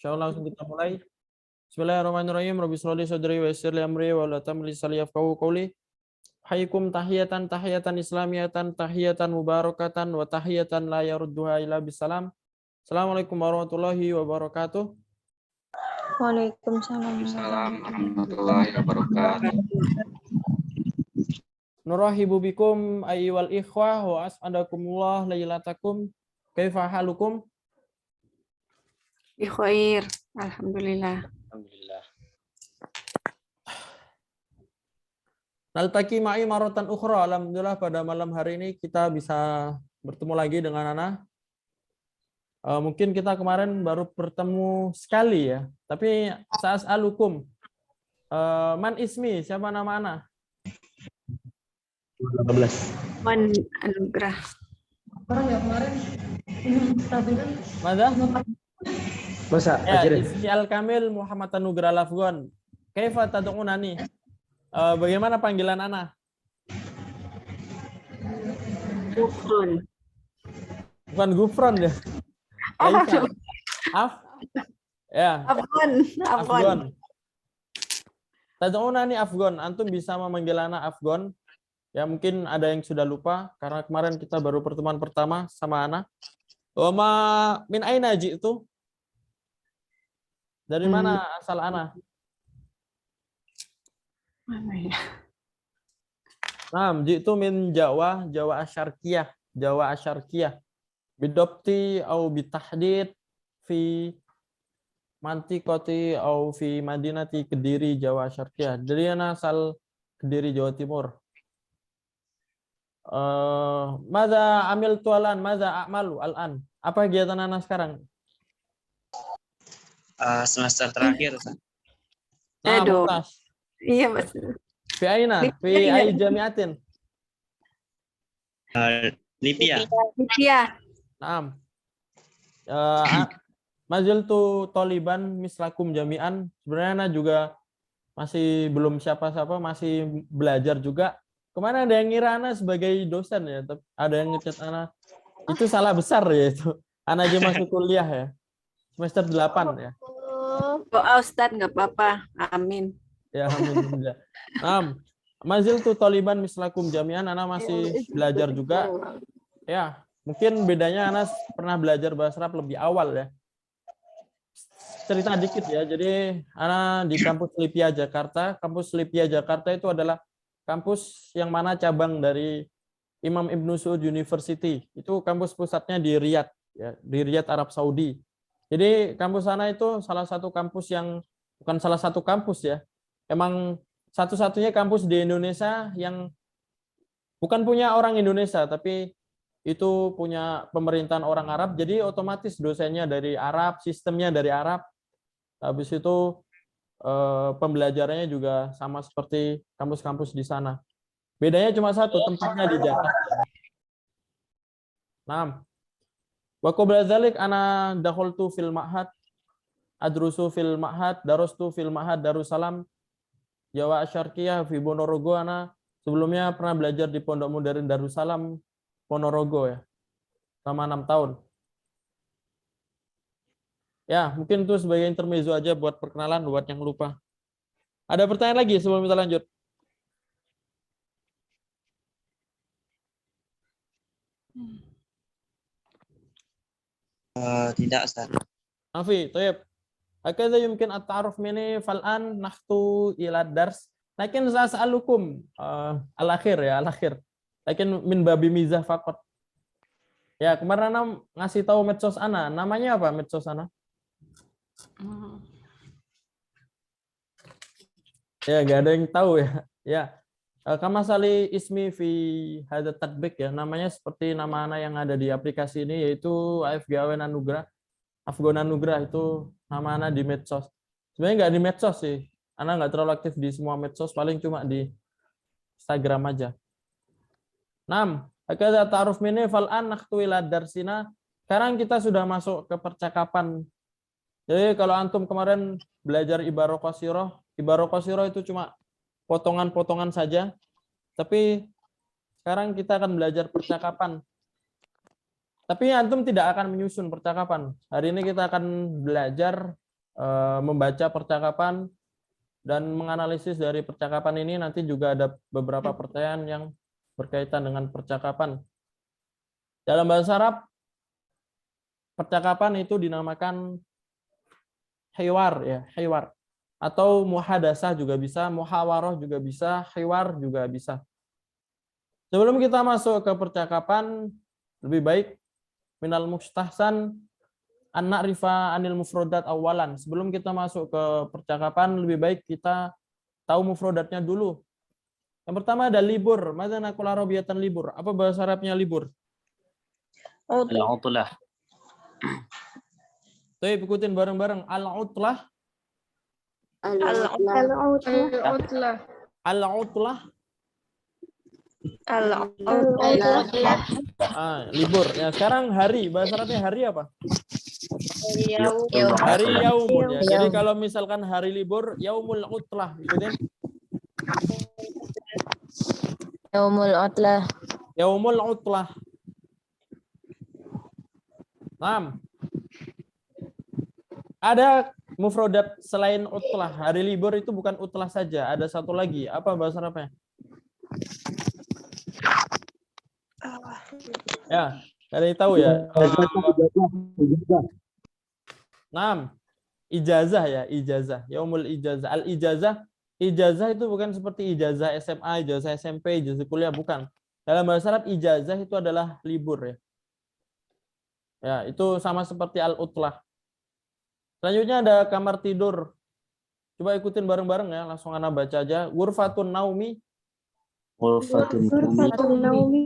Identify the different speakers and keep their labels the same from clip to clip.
Speaker 1: Insyaallah langsung kita mulai. Bismillahirrahmanirrahim. Rabbi shrah li sadri wa yassir li amri wa la tamli lisani yafqahu qawli. Hayyikum tahiyatan islamiyatan tahiyatan mubarakatan wa tahiyatan la yarudduha illa bisalam. Assalamualaikum warahmatullahi wabarakatuh.
Speaker 2: Waalaikumsalam
Speaker 3: warahmatullahi wabarakatuh.
Speaker 1: Nurahibu bikum ayyuhal ikhwah wa as'adakumullah lailatakum. Kaifa halukum?
Speaker 2: Bi khair, alhamdulillah.
Speaker 3: Alhamdulillah.
Speaker 1: Naltaqi ma'i maratan ukhra. Alhamdulillah pada malam hari ini kita bisa bertemu lagi dengan Ana. Mungkin kita kemarin baru bertemu sekali ya. Tapi sa'as'alukum. Man ismi? Siapa nama Ana?
Speaker 3: 15.
Speaker 2: Man anugerah.
Speaker 4: Orang ya kemarin
Speaker 1: Mada?
Speaker 3: Masa
Speaker 1: Ya,
Speaker 3: akhirnya?
Speaker 1: ismi Al-Kamil Muhammad Anugrah Lafgon. Kaifa tad'unani? Bagaimana panggilan Ana?
Speaker 2: Gufrun.
Speaker 1: Bukan Gufron ya. Kaifa? Ya,
Speaker 2: Afwan.
Speaker 1: Afgon. Tad'unani Afgon. Antum bisa memanggil Ana Afgon. Ya mungkin ada yang sudah lupa karena kemarin kita baru pertemuan pertama sama Ana. Wama min aina ji'tu? Dari mana asal Ana?
Speaker 2: Mana ya?
Speaker 1: Nah, ji'tu min Jawa, Jawa Asyarkiyah, Jawa Asyarkiyah. Bidopti au bitahdid fi mantiqati au fi madinati Kediri, Jawa Asyarkiyah. Dari Ana asal Kediri, Jawa Timur. Mada amil tualan, mada a'malu al'an. Apa kegiatan Ana sekarang?
Speaker 3: Semester terakhir.
Speaker 1: Nah,
Speaker 2: Aduh.
Speaker 1: mumtaz.
Speaker 2: Iya, betul.
Speaker 1: Fi aina? Fi ai jami'atin?
Speaker 3: Lipia.
Speaker 2: Iya.
Speaker 1: Naam. Maziltu toliban mislakum jami'an. Sebenarnya Ana juga masih belum siapa-siapa, masih belajar juga. Kemana ada yang ngira Ana sebagai dosen ya? Ada yang ngechat Ana. Itu salah besar ya itu. Ana aja masuk kuliah ya. Semester 8 ya.
Speaker 2: Doa Ustadz nggak apa-apa. Amin.
Speaker 1: Ya, alhamdulillah. Naam. Maziltu toliban mislakum jami'an. Ana masih belajar juga. Ya, mungkin bedanya Ana pernah belajar bahasa Arab lebih awal ya. Cerita dikit ya. Jadi Ana di kampus Lipia Jakarta. Kampus Lipia Jakarta itu adalah kampus yang mana cabang dari Imam Ibn Saud University. Itu kampus pusatnya di Riyadh, ya, di Riyadh, Arab Saudi. Jadi kampus sana itu salah satu kampus yang bukan salah satu kampus ya. Emang satu-satunya kampus di Indonesia yang bukan punya orang Indonesia, tapi itu punya pemerintahan orang Arab. Jadi otomatis dosennya dari Arab, sistemnya dari Arab. Habis itu pembelajarannya juga sama seperti kampus-kampus di sana. Bedanya cuma satu, tempatnya di Jakarta. Nah, wa qabla dzalik ana dakhaltu fil ma'had, adrusu fil ma'had, darastu fil ma'had Darussalam Jawa Asyarkiyah fi Ponorogo. Ana sebelumnya pernah belajar di Pondok Modern Darussalam Ponorogo ya. Selama 6 tahun. Ya, mungkin itu sebagai intermezzo aja buat perkenalan buat yang lupa. Ada pertanyaan lagi sebelum kita lanjut?
Speaker 3: Tidak, Ustaz.
Speaker 1: Afi, طيب. Hakadha yumkin at-ta'aruf mini fal'an nakhtu ila dars. Lakin sa'alukum al-akhir ya, al-akhir. Lakin min babi mizah faqat. Ya, kemarin Ana ngasih tahu medsos Ana. Namanya apa medsos Ana? Ya, gak ada yang tahu ya. Ya. Kama sali ismi fi hadza tatbik ya. Namanya seperti nama Ana yang ada di aplikasi ini yaitu AFG Awen Anugrah. Afgon Anugrah itu nama Ana di medsos. Sebenarnya nggak di medsos sih. Ana nggak terlalu aktif di semua medsos, paling cuma di Instagram aja. 6. Hakadha ta'aruf mini fal'an nakhtu ila darsina. Sekarang kita sudah masuk ke percakapan. Jadi kalau antum kemarin belajar ibarah qasirah itu cuma potongan-potongan saja. Tapi sekarang kita akan belajar percakapan. Tapi antum tidak akan menyusun percakapan. Hari ini kita akan belajar membaca percakapan dan menganalisis dari percakapan ini. Nanti juga ada beberapa pertanyaan yang berkaitan dengan percakapan. Dalam bahasa Arab, percakapan itu dinamakan hiwar, ya, hiwar. Atau muhadasah juga bisa, muhawarah juga bisa, hiwar juga bisa. Sebelum kita masuk ke percakapan, lebih baik minal mustahsan an na'rifa anil mufrodat awalan. Sebelum kita masuk ke percakapan, lebih baik kita tahu mufrodatnya dulu. Yang pertama ada libur. Mada naqul arabiyatan libur. Apa bahasa Arabnya libur?
Speaker 3: Al-utlah.
Speaker 1: Tuh, ikutin bareng-bareng. Al-utlah.
Speaker 4: Al-utlah.
Speaker 1: Al-utlah.
Speaker 4: Al-utlah.
Speaker 1: Libur. Ya, sekarang hari. Bahasa Arabnya hari apa?
Speaker 3: Yaum.
Speaker 1: Hari yaumun, ya. Jadi kalau misalkan hari libur, yaumul utlah. Ikutin.
Speaker 5: Yaumul utlah.
Speaker 1: Yaumul utlah. Ada mufrodat selain utlah. Hari libur itu bukan utlah saja. Ada satu lagi. Apa bahasa Arabnya? Ya, kalian tahu ya. Ijazah, ya, ijazah. Yaumul ijazah. Al ijazah. Ijazah itu bukan seperti ijazah SMA, ijazah SMP, ijazah kuliah, bukan. Dalam bahasa Arab ijazah itu adalah libur, ya. Ya, itu sama seperti al-utlah. Selanjutnya ada kamar tidur. Coba ikutin bareng-bareng ya, langsung Ana baca aja. Ghurfatun naumi.
Speaker 3: Ghurfatun naumi.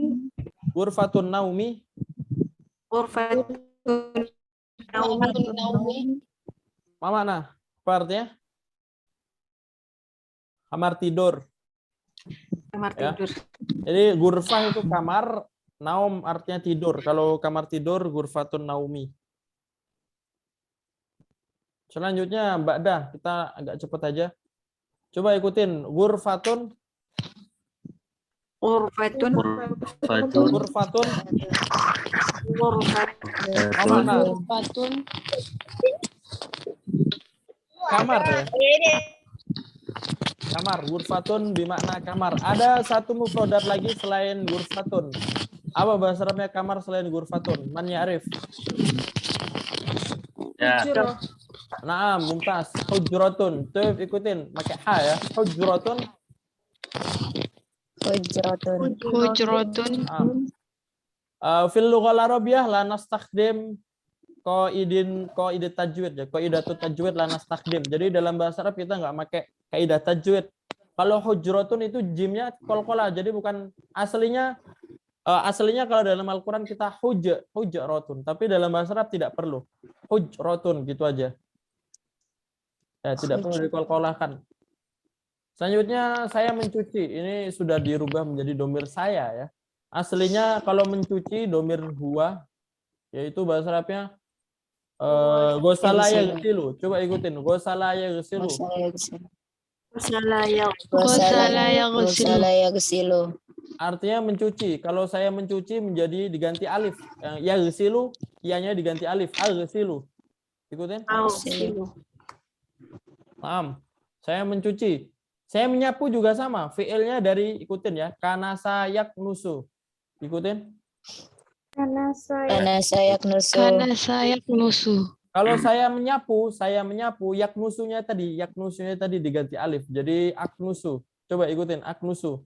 Speaker 1: Ghurfatun naumi.
Speaker 2: Ghurfatun naumi.
Speaker 1: Apa makna? Apa artinya? Kamar tidur.
Speaker 2: Kamar
Speaker 1: Ya.
Speaker 2: tidur.
Speaker 1: Jadi ghurfah itu kamar, naum artinya tidur. Kalau kamar tidur, ghurfatun naumi. Selanjutnya Mbak Dah, kita agak cepat aja. Coba ikutin. Ghurfatun.
Speaker 2: Ghurfatun.
Speaker 1: Ghurfatun. Apa makna? Kamar, ya. Kamar. Ghurfatun bermakna kamar. Ada satu mufrodat lagi selain ghurfatun. Apa bahasa Arabnya kamar selain ghurfatun? Man ya'rif?
Speaker 3: Ya.
Speaker 1: Nah, mumtaz. Hujratun. Tuh, ikutin. Pakai ha, ya. Hujratun.
Speaker 5: Hujratun.
Speaker 1: Fil lughal arabiyyah la nastakhdim qaidat tajwid, ya. Qaidatut tajwid la nastakhdim. Jadi dalam bahasa Arab kita nggak pakai kaidah tajwid. Kalau hujratun itu jimnya qalqalah. Jadi bukan aslinya kalau dalam Al-Qur'an kita hujratun, tapi dalam bahasa Arab tidak perlu. Hujratun gitu aja. Ya, tidak perlu dikolkolahkan. Selanjutnya saya mencuci. Ini sudah dirubah menjadi domir saya, ya. Aslinya kalau mencuci domir huwa, yaitu bahasa Arabnya ghusala yaghsilu. Coba ikutin. Ghusala yaghsilu.
Speaker 5: Ghusala yaghsilu.
Speaker 1: Artinya mencuci. Kalau saya mencuci menjadi diganti alif. Yaghsilu, ianya diganti alif. Aghsilu. Ikutin. Paham? Saya mencuci. Saya menyapu juga sama. Fi'ilnya dari, ikutin ya. Kanasa yaknusu. Ikutin.
Speaker 5: Kanasa yaknusu.
Speaker 1: Kalau saya menyapu, yaknusunya tadi diganti alif. Jadi aknusu. Coba ikutin. Aknusu.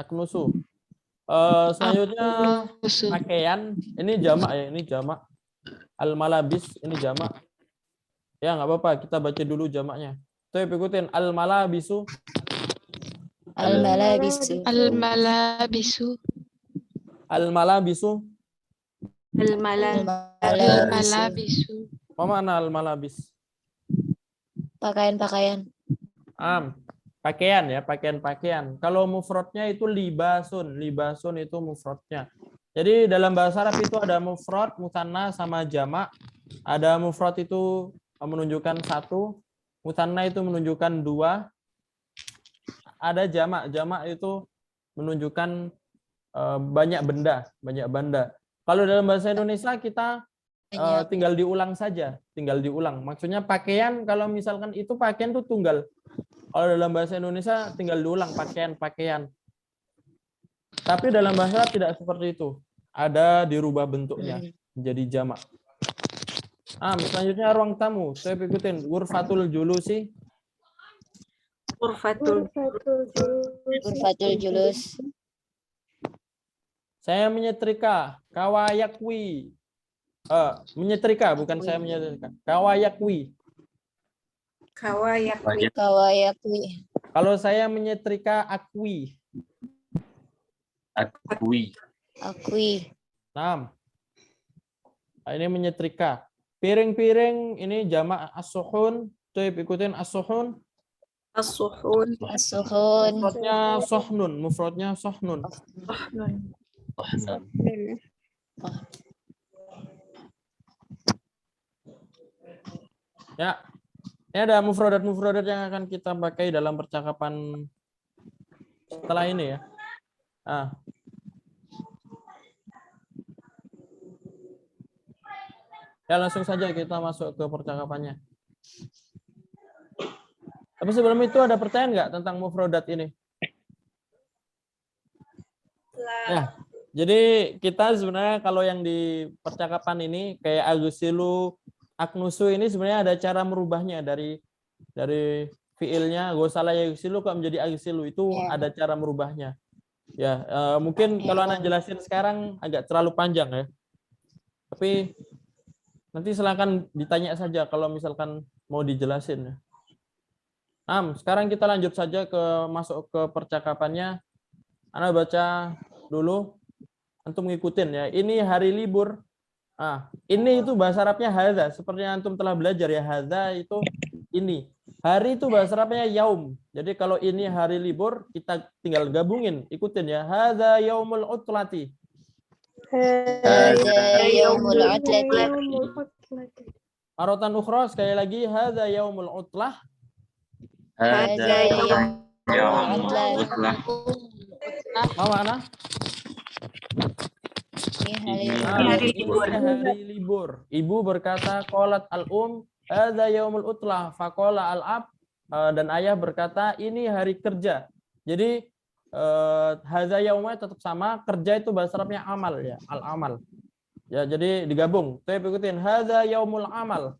Speaker 1: Aknusu. Selanjutnya pakaian. Ini jamak, ya. Ini jamak. Al-malabis. Ini jamak. Ya, nggak apa-apa. Kita baca dulu jamaknya. Tuh, ikutin. Al-malabisu.
Speaker 5: Al-malabisu.
Speaker 1: Al-malabisu. Apa makna al-malabis?
Speaker 5: Pakaian-pakaian.
Speaker 1: Pakaian, ya, pakaian-pakaian. Kalau mufradnya itu libasun. Libasun itu mufradnya. Jadi dalam bahasa Arab itu ada mufrad, musanna sama jamak. Ada mufrad itu menunjukkan satu, musanna itu menunjukkan dua. Ada jamak, jamak itu menunjukkan banyak benda. Kalau dalam bahasa Indonesia kita tinggal diulang saja, tinggal diulang. Maksudnya pakaian, kalau misalkan itu pakaian tuh tunggal. Kalau dalam bahasa Indonesia tinggal diulang pakaian. Tapi dalam bahasa Arab tidak seperti itu. Ada dirubah bentuknya menjadi jamak. Selanjutnya ruang tamu. Saya ikutin Ghurfatul Julusi.
Speaker 2: Ghurfatul
Speaker 5: julus.
Speaker 1: Saya menyetrika. Kawayakwi. Menyetrika, bukan saya menyetrika. Kawayakwi.
Speaker 5: Kawayakwi.
Speaker 1: Kalau saya menyetrika akwi.
Speaker 5: Akwi.
Speaker 1: Ini menyetrika. Piring-piring ini jamak as-suhun. Coba ikutin as-suhun.
Speaker 2: As-suhun.
Speaker 1: Mufradnya sohnun. Mufradnya sohnun. Ya. Ini ada mufradat-mufradat yang akan kita pakai dalam percakapan setelah ini ya. Ya langsung saja kita masuk ke percakapannya. Tapi sebelum itu ada pertanyaan nggak tentang mufradat ini? Ya, jadi kita sebenarnya kalau yang di percakapan ini kayak agusilu, aknusu ini sebenarnya ada cara merubahnya dari fiilnya gosala yagusilu kok menjadi agusilu, itu ada cara merubahnya. Ya, mungkin kalau Anda jelasin sekarang agak terlalu panjang ya. Tapi nanti silakan ditanya saja kalau misalkan mau dijelasin. Sekarang kita lanjut saja masuk ke percakapannya. Anda baca dulu, antum ngikutin ya. Ini hari libur. Ini itu bahasa Arabnya hadza, seperti yang antum telah belajar ya. Hadza itu ini. Hari itu bahasa Arabnya yaum. Jadi kalau ini hari libur, kita tinggal gabungin, ikutin ya. Hadza yaumul utlati.
Speaker 5: Hadza yaumul utlati.
Speaker 1: Maratan ukhra, sekali lagi, hadza yaumul utlah.
Speaker 5: Hadza yaumul utlah.
Speaker 1: Apa makna?
Speaker 2: Hari
Speaker 1: libur. Ibu berkata qalat al-um hadza yaumul utlah faqala al-ab, dan ayah berkata ini hari kerja. Jadi hadza yaumnya tetap sama, kerja itu bahasa Arabnya amal ya, al-amal. Ya, jadi digabung. Saya ikutin hadza yaumul amal.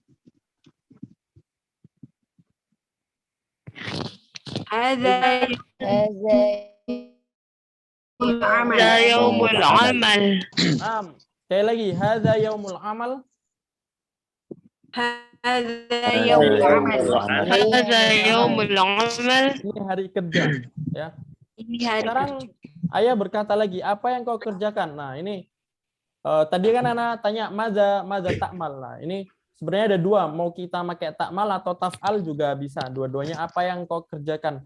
Speaker 2: Hadza
Speaker 5: yaumul amal.
Speaker 1: Sekali lagi, hadza yaumul amal.
Speaker 2: Hadza yaumul amal.
Speaker 5: Hadza yaumul amal.
Speaker 1: Ini hari kerja ya.
Speaker 2: Ini hari
Speaker 1: Sekarang ayah berkata lagi, apa yang kau kerjakan? Nah, ini tadi kan anak tanya maza takmal. Nah, ini sebenarnya ada dua, mau kita pakai takmal atau taf'al juga bisa. Dua-duanya apa yang kau kerjakan.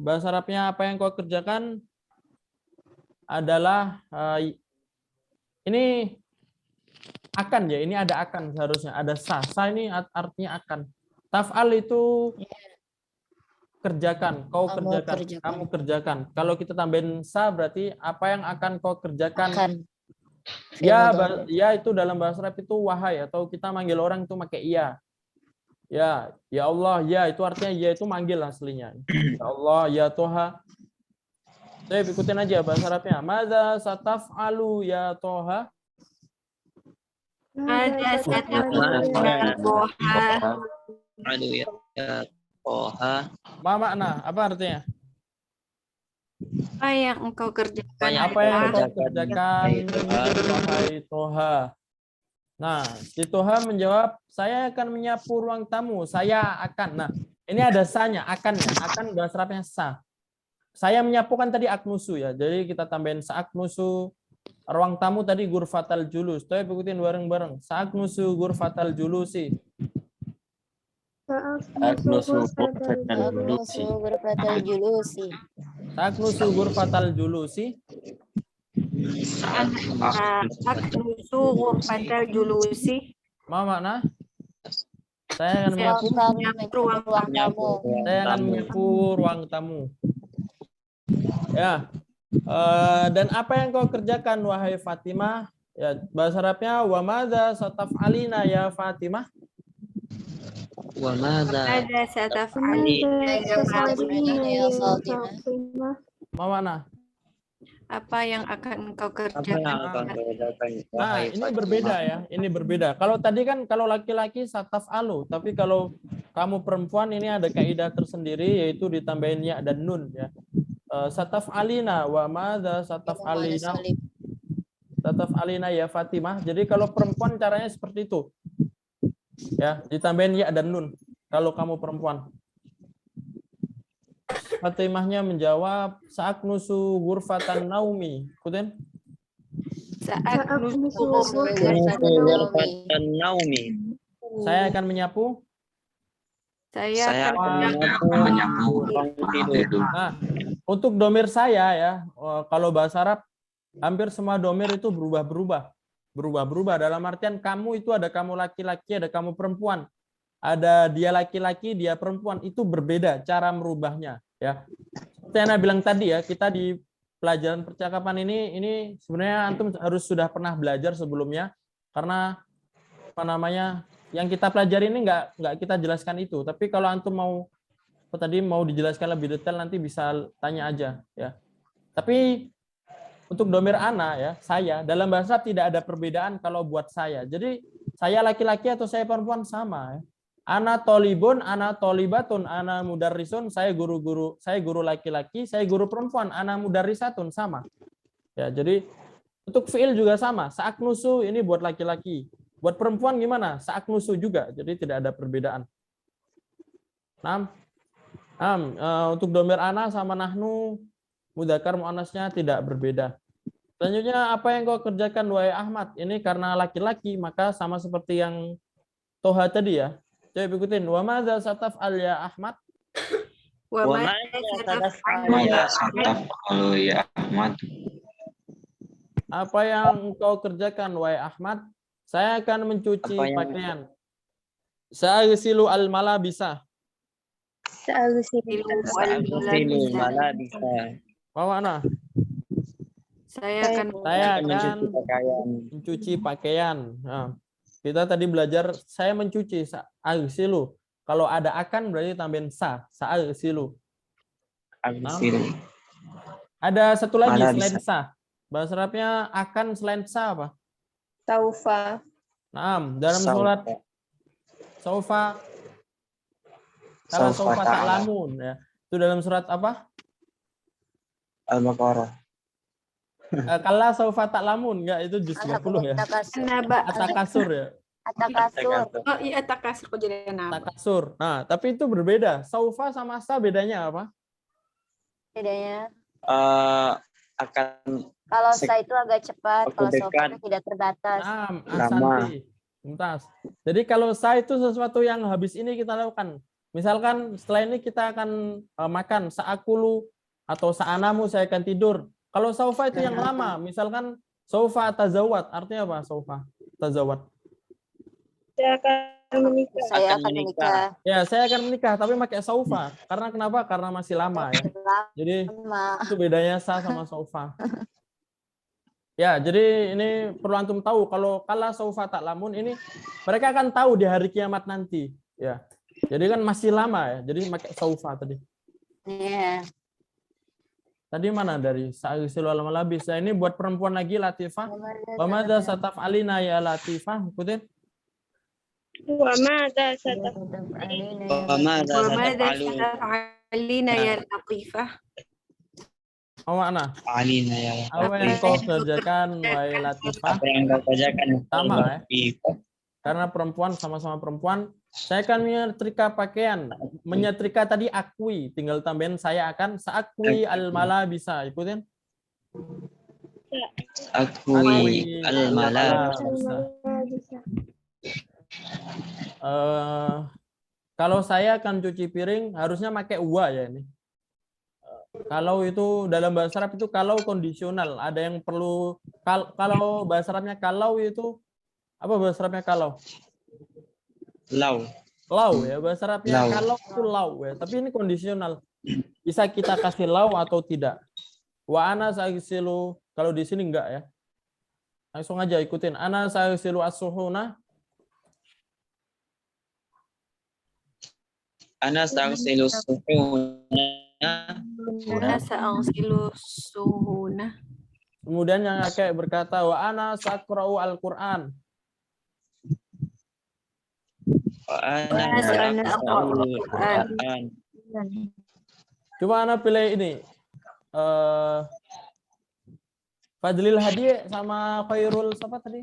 Speaker 1: Bahasa Arabnya apa yang kau kerjakan adalah ini akan ya, ini ada akan seharusnya, ada sa ini artinya akan. Taf'al itu kerjakan, kau kerjakan, kamu kerjakan. Kalau kita tambahin sa berarti apa yang akan kau kerjakan. Ya itu dalam bahasa Arab itu wahai, atau kita manggil orang itu pakai iya. Ya Allah, ya itu artinya ya itu manggil aslinya. Ya Allah, ya Toha. Saya ikutin aja bahasa Arabnya. Madza sataf'alu ya Toha?
Speaker 2: Hadza sataf'alu
Speaker 3: ya Toha.
Speaker 1: Ma makna, apa artinya?
Speaker 2: Apa yang engkau kerjakan?
Speaker 1: Apa yang engkau kerjakan, wahai Toha? Nah, si Toha menjawab, saya akan menyapu ruang tamu. Saya akan. Nah, ini ada sa-nya, akannya. Akan bahasa Arabnya sa. Saya menyapu kan tadi aknusu ya. Jadi kita tambahin sa-aknusu. Ruang tamu tadi ghurfatal julus. Tuh ikutin bareng-bareng. Sa-aknusu ghurfatal julusi.
Speaker 3: Aknusu ghurfatal julusi.
Speaker 1: Sa-aknusu ghurfatal julusi.
Speaker 2: Aknusu ghurfatal julusi.
Speaker 1: Mau makna? Saya akan menyapu
Speaker 2: ruang tamu.
Speaker 1: Saya akan menyapu ruang tamu. Ya. Dan apa yang kau kerjakan wahai Fatimah? Ya, bahasa Arabnya wa madza sataf'alina ya Fatimah?
Speaker 3: Wa madza
Speaker 2: Ada sataf'alina ya Fatimah.
Speaker 5: Ya Fatimah.
Speaker 1: Mana?
Speaker 2: Apa yang akan engkau
Speaker 3: apa yang
Speaker 2: kerjakan?
Speaker 3: akan kau kerjakan?
Speaker 1: Nah,
Speaker 3: Wahai
Speaker 1: ini
Speaker 3: Fatimah?
Speaker 1: berbeda ya. Ini berbeda. Kalau tadi kan kalau laki-laki sataf'alu, tapi kalau kamu perempuan ini ada kaidah tersendiri yaitu ditambahin ya dan nun ya. Sataf'alina wa madza sataf'alina? Sataf'alina ya Fatimah. Jadi kalau perempuan caranya seperti itu. Ya, ditambahin ya dan nun kalau kamu perempuan. Fatimahnya menjawab sa'aknusu ghurfatan naumi. Ikutin.
Speaker 2: Saat nusu
Speaker 3: Ghurfatan naumi.
Speaker 1: Saya akan menyapu.
Speaker 2: saya
Speaker 3: Saya
Speaker 2: akan
Speaker 3: akan menyapu ruang tidur.
Speaker 1: Nah, untuk domir saya ya, kalau bahasa Arab hampir semua domir itu berubah-berubah dalam artian kamu itu ada kamu laki-laki, ada kamu perempuan, ada dia laki-laki, dia perempuan, itu berbeda cara merubahnya ya. Seperti yang Anda bilang tadi ya, kita di pelajaran percakapan ini sebenarnya antum harus sudah pernah belajar sebelumnya, karena apa namanya yang kita pelajari ini nggak kita jelaskan itu, tapi kalau antum mau dijelaskan lebih detail nanti bisa tanya aja ya. Tapi untuk domir ana ya, saya dalam bahasa tidak ada perbedaan kalau buat saya. Jadi saya laki-laki atau saya perempuan sama ya. Ana tolibun, ana tolibatun, ana mudarrisun, saya guru laki-laki, saya guru perempuan, ana mudarrisatun, sama. Ya, jadi untuk fiil juga sama. Sa'aknusu ini buat laki-laki. Buat perempuan gimana? Sa'aknusu juga. Jadi tidak ada perbedaan. Untuk domir ana sama nahnu mudzakkar muannasnya tidak berbeda. Selanjutnya, apa yang kau kerjakan wahai Ahmad? Ini karena laki-laki, maka sama seperti yang Toha tadi ya. Coba ikutin. Wa madza sataf'al ya Ahmad?
Speaker 2: wa
Speaker 3: Wa
Speaker 2: ma
Speaker 3: madza
Speaker 6: Sataf'alu ya Ahmad.
Speaker 1: Apa yang kau kerjakan wahai Ahmad? Saya akan mencuci
Speaker 3: Apa yang-
Speaker 1: pakaian. Sa'agsilu al-malabisa.
Speaker 3: Sa'agsilu malabisa.
Speaker 1: Mana?
Speaker 2: Saya akan
Speaker 1: mencuci pakaian. Nah, kita tadi belajar saya mencuci, sa'agsilu. Kalau ada akan berarti tambahin sa'agsilu.
Speaker 3: Agsilu.
Speaker 1: Ada satu lagi
Speaker 3: Malabisa.
Speaker 1: selain sa. Bahasa Arabnya akan selain sa apa?
Speaker 4: Taufa.
Speaker 1: Naam, dalam surat Saufa kalau Saufa ta'lamun ya. Itu dalam surat apa?
Speaker 3: Al-Baqarah.
Speaker 1: Kalla Saufa ta'lamun, enggak itu juz 20 ya.
Speaker 2: naba.
Speaker 1: At-Takasur ya.
Speaker 2: Oh iya takasur kok jadi naba.
Speaker 1: Takasur. Nah, tapi itu berbeda. Saufa sama sa bedanya apa?
Speaker 5: Bedanya,
Speaker 3: Akan
Speaker 5: kalau sa itu agak cepat,
Speaker 3: Waktu
Speaker 5: kalau
Speaker 3: dekat.
Speaker 5: sofa itu tidak terbatas.
Speaker 1: Naam, ahsanti. Mumtaz. Jadi kalau sa itu sesuatu yang habis ini kita lakukan. Misalkan setelah ini kita akan makan sa'akulu atau sa'anamu, saya akan tidur. Kalau saufa itu yang lama, misalkan saufa tazawwad, artinya apa saufa tazawwad?
Speaker 4: Saya akan menikah.
Speaker 5: Saya
Speaker 3: akan
Speaker 5: akan
Speaker 3: menikah.
Speaker 5: menikah.
Speaker 1: Ya, saya akan menikah tapi pakai saufa. Karena kenapa? Karena masih lama ya. Jadi
Speaker 5: Lama.
Speaker 1: itu bedanya sa sama saufa. Ya, jadi ini perlu antum tahu kalau kala saufa ta'lamun ini mereka akan tahu di hari kiamat nanti, ya. Jadi kan masih lama ya. Jadi pakai saufa tadi.
Speaker 5: Iya.
Speaker 1: Tadi mana dari sa'agsilu al-malabisa ini buat perempuan lagi Latifah. Wa madza sataf'alina ya Latifah? Ikutin.
Speaker 4: Wa madza
Speaker 3: Wa madza
Speaker 2: Wa madza
Speaker 3: sataf'alu
Speaker 2: sataf'alina ya Latifah?
Speaker 1: Mana?
Speaker 3: alina ya.
Speaker 1: Apa yang kau kerjakan wahai Latifah?
Speaker 3: Apa yang kau kerjakan?
Speaker 1: Sama, ya.
Speaker 3: Latifah?
Speaker 1: Karena perempuan sama-sama perempuan, saya akan menyetrika pakaian. Menyetrika tadi akui, tinggal tambahin saya akan sa'akwi al-malabisa. Ikutin.
Speaker 3: Akui al-malab.
Speaker 1: Kalau saya akan cuci piring, harusnya pakai wa ya ini. Kalau itu dalam bahasa Arab itu kalau kondisional, ada yang perlu kalau bahasa Arabnya kalau itu apa bahasa Arabnya kalau?
Speaker 3: Lau.
Speaker 1: Lau ya, bahasa Arabnya
Speaker 3: Lau.
Speaker 1: kalau itu lau ya, tapi ini kondisional. Bisa kita kasih lau atau tidak. Wa ana sa'agsilu, kalau di sini enggak ya. Langsung aja ikutin. Ana sa'silu as-suhuna.
Speaker 3: Ana sa'silu suhuna.
Speaker 2: Ana sa'silu suhuna.
Speaker 1: Kemudian yang kakek berkata, wa ana sa'qra'u al-Qur'an.
Speaker 3: Wa ana
Speaker 2: Ana
Speaker 3: sa'qra'ul
Speaker 2: sa'qra'ul Qur'an.
Speaker 3: Qur'an.
Speaker 1: Coba ana pilih ini. Fadlil Hadi sama Khairul siapa tadi?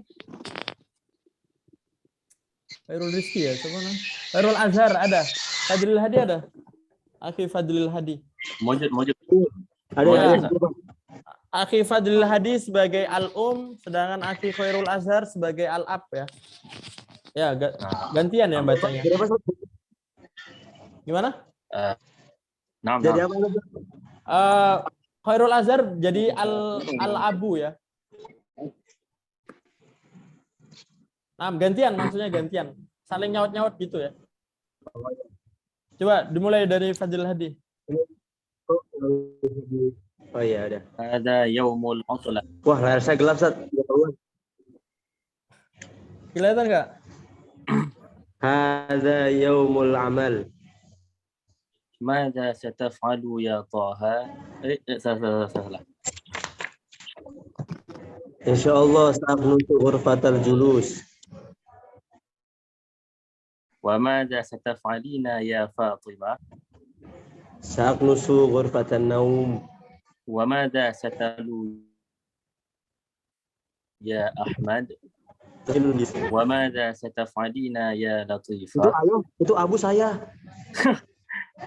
Speaker 1: Khairul Rizki ya, siapa namanya? Khairul Azhar ada. Fadlil Hadi ada. Akhi Fadlil Hadi.
Speaker 7: Mojud.
Speaker 1: Ya. Akhi Fadlil Hadi sebagai al-um, sedangkan Akhi Khairul Azhar sebagai al-ab ya. Ya, gantian ya bacanya. Gimana?
Speaker 7: Naam.
Speaker 8: Jadi apa?
Speaker 1: Khairul Azhar jadi al-abu ya. Nah, gantian maksudnya gantian. Saling nyaut-nyaut gitu ya. Coba dimulai dari Fadlil Hadi.
Speaker 8: Oh iya ada.
Speaker 7: Ada yaumul utlah.
Speaker 8: Wah, layar saya gelap, Ustaz.
Speaker 1: Kelihatan nggak?
Speaker 8: Hadza yaumul amal.
Speaker 7: Mada sataf'alu ya Taha? Salah.
Speaker 8: Insyaallah sa'nutu ghurfatal julus.
Speaker 7: Wa mada sataf'alina ya Fatimah?
Speaker 8: Sa'nusu ghurfatan naum.
Speaker 7: Wa mada satalu ya Ahmad? Wa mada sataf'alina ya
Speaker 8: Itu
Speaker 7: Latifah?
Speaker 8: ayah, itu abu saya.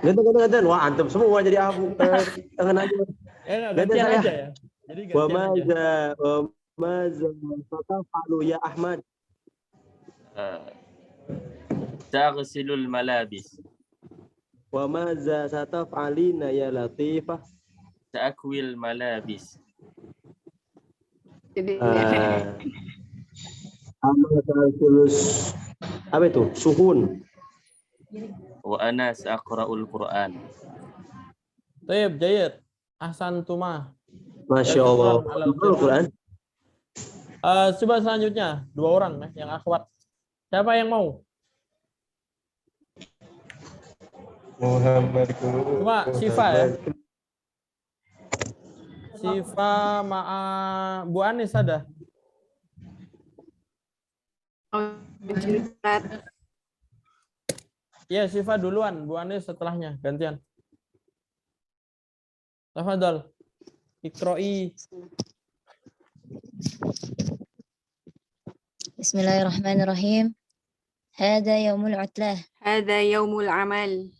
Speaker 8: Gantian. Wah, antum semua jadi abu. Tangan aja.
Speaker 1: Gantian
Speaker 8: saya.
Speaker 1: aja ya. Jadi
Speaker 8: Wa
Speaker 1: gantian aja.
Speaker 8: maza sataf'alu ya Ahmad.
Speaker 7: Taghsilul malabis.
Speaker 8: Wa maza sataf'alina ya Latifah.
Speaker 7: Ta'kwil malabis.
Speaker 2: Jadi
Speaker 8: Apa itu? Suhun.
Speaker 7: Wa ana sa'qra'ul Qur'an.
Speaker 1: Taib, Jayid. Ahsan Tuma.
Speaker 8: Masya Allah. Al-Quran.
Speaker 1: Coba selanjutnya. 2 orang ya, yang akhwat. Siapa yang mau?
Speaker 8: Muhammad.
Speaker 1: Cuma Sifa ya. Sifa Bu Anis ada. Iya, Sifa duluan, Bu Anis setelahnya, gantian. Tafadhol. Iqra'i.
Speaker 9: Bismillahirrahmanirrahim. Hada yaumul utlah.
Speaker 2: Hada yaumul amal.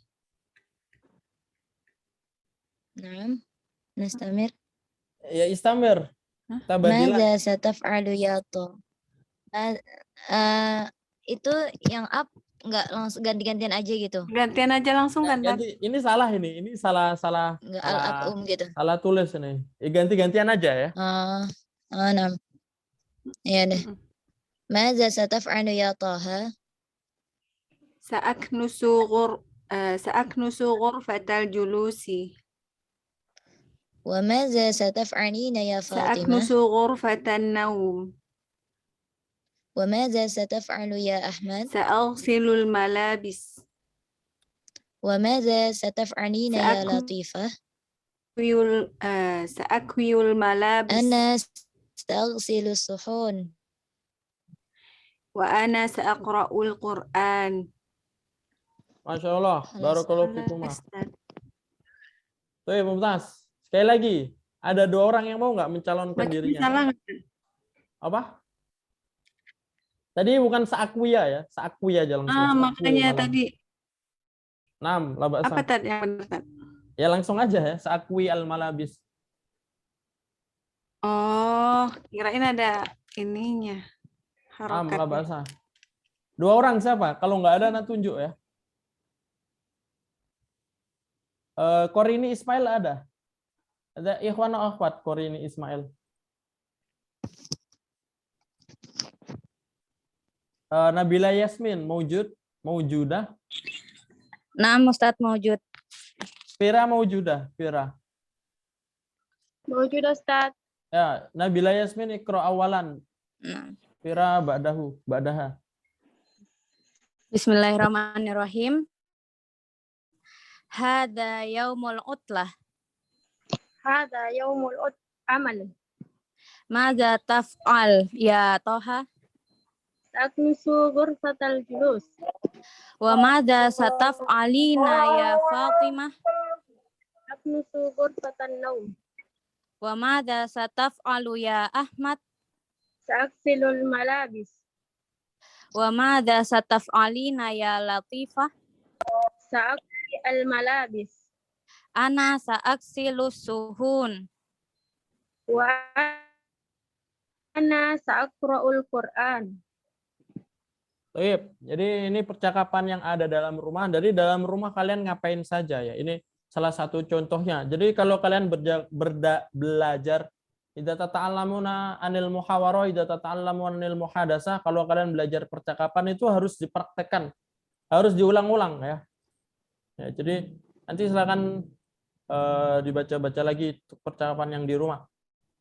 Speaker 9: Naam. Nastamir.
Speaker 1: Ya, istamir. Tabadilan.
Speaker 9: Madza sataf'alu ya Ta? Itu yang up enggak langsung ganti-gantian aja gitu.
Speaker 2: Gantian aja langsung kan, Tat?
Speaker 1: Ganti, ini salah ini. Ini salah
Speaker 9: Enggak al-up gitu.
Speaker 1: salah tulis ini. Ganti-gantian aja ya.
Speaker 9: Naam. Iya deh. Madza sataf'alu ya Taha?
Speaker 2: Sa'aknusu ghurfatal julusi.
Speaker 9: Wa madza sataf'alina ya Fatimah?
Speaker 2: Sa'aknusu ghurfatan naum.
Speaker 9: Wa madza sataf'alu ya Ahmad?
Speaker 2: Sa'aghsilul malabis.
Speaker 9: Wa madza sataf'alina ya Latifah?
Speaker 2: Sa'akwiyul malabis.
Speaker 9: Ana sa'ghsilu suhun.
Speaker 2: Wa ana sa'aqra'ul Qur'an.
Speaker 1: Masya Allah. Barakallahu fikum. Tuh, Mumtaz. Sekali lagi, ada 2 orang yang mau nggak mencalonkan dirinya?
Speaker 2: Salah.
Speaker 1: Apa? Tadi bukan Sa'akwiya ya, Sa'akwiya aja langsung.
Speaker 2: Makanya tadi.
Speaker 1: 6, la ba'sa.
Speaker 2: Apa tadi yang benar, Tat?
Speaker 1: Ya langsung aja ya, Sa'akwi al-malabis.
Speaker 2: Oh, kirain ada ininya.
Speaker 1: La
Speaker 2: Harokatnya.
Speaker 1: ba'sa. 2 orang siapa? Kalau nggak ada, nah tunjuk ya. Korini Ismail ada. Ada ikhwan akhwat Korini Ismail. Nabila Yasmin maujudah.
Speaker 9: Naam Ustaz maujud.
Speaker 1: Fira maujudah, Fira.
Speaker 4: Mawjud Ustaz.
Speaker 1: Ya, Nabila Yasmin ikra awalan.
Speaker 10: Nah.
Speaker 1: Fira ba'dahu, ba'daha.
Speaker 10: Bismillahirrahmanirrahim. Hada yaumul utlah.
Speaker 4: Hada yaumul amal.
Speaker 10: Maza taf'al ya Toha?
Speaker 4: Taknisu ghurfatal julus.
Speaker 10: Wa maza sataf'alina ya Fatimah?
Speaker 4: Taknisu ghurfatan naum.
Speaker 10: Wa maza sataf'alu ya Ahmad?
Speaker 4: Sa'aksilul malabis.
Speaker 10: Wa maza sataf'alina ya Latifah?
Speaker 4: Sa'aksi al malabis.
Speaker 10: Ana sa'aksilu suhun.
Speaker 4: Wa ana sa'aqra'ul Qur'an.
Speaker 1: Baik, jadi ini percakapan yang ada dalam rumah. Dari dalam rumah kalian ngapain saja ya? Ini salah satu contohnya. Jadi kalau kalian belajar, idza tata'allamuna anil muhawarah, idza tata'allamuna anil muhadasah, kalau kalian belajar percakapan itu harus dipraktekkan, harus diulang-ulang ya. Ya, jadi nanti silakan dibaca-baca lagi percakapan yang di rumah.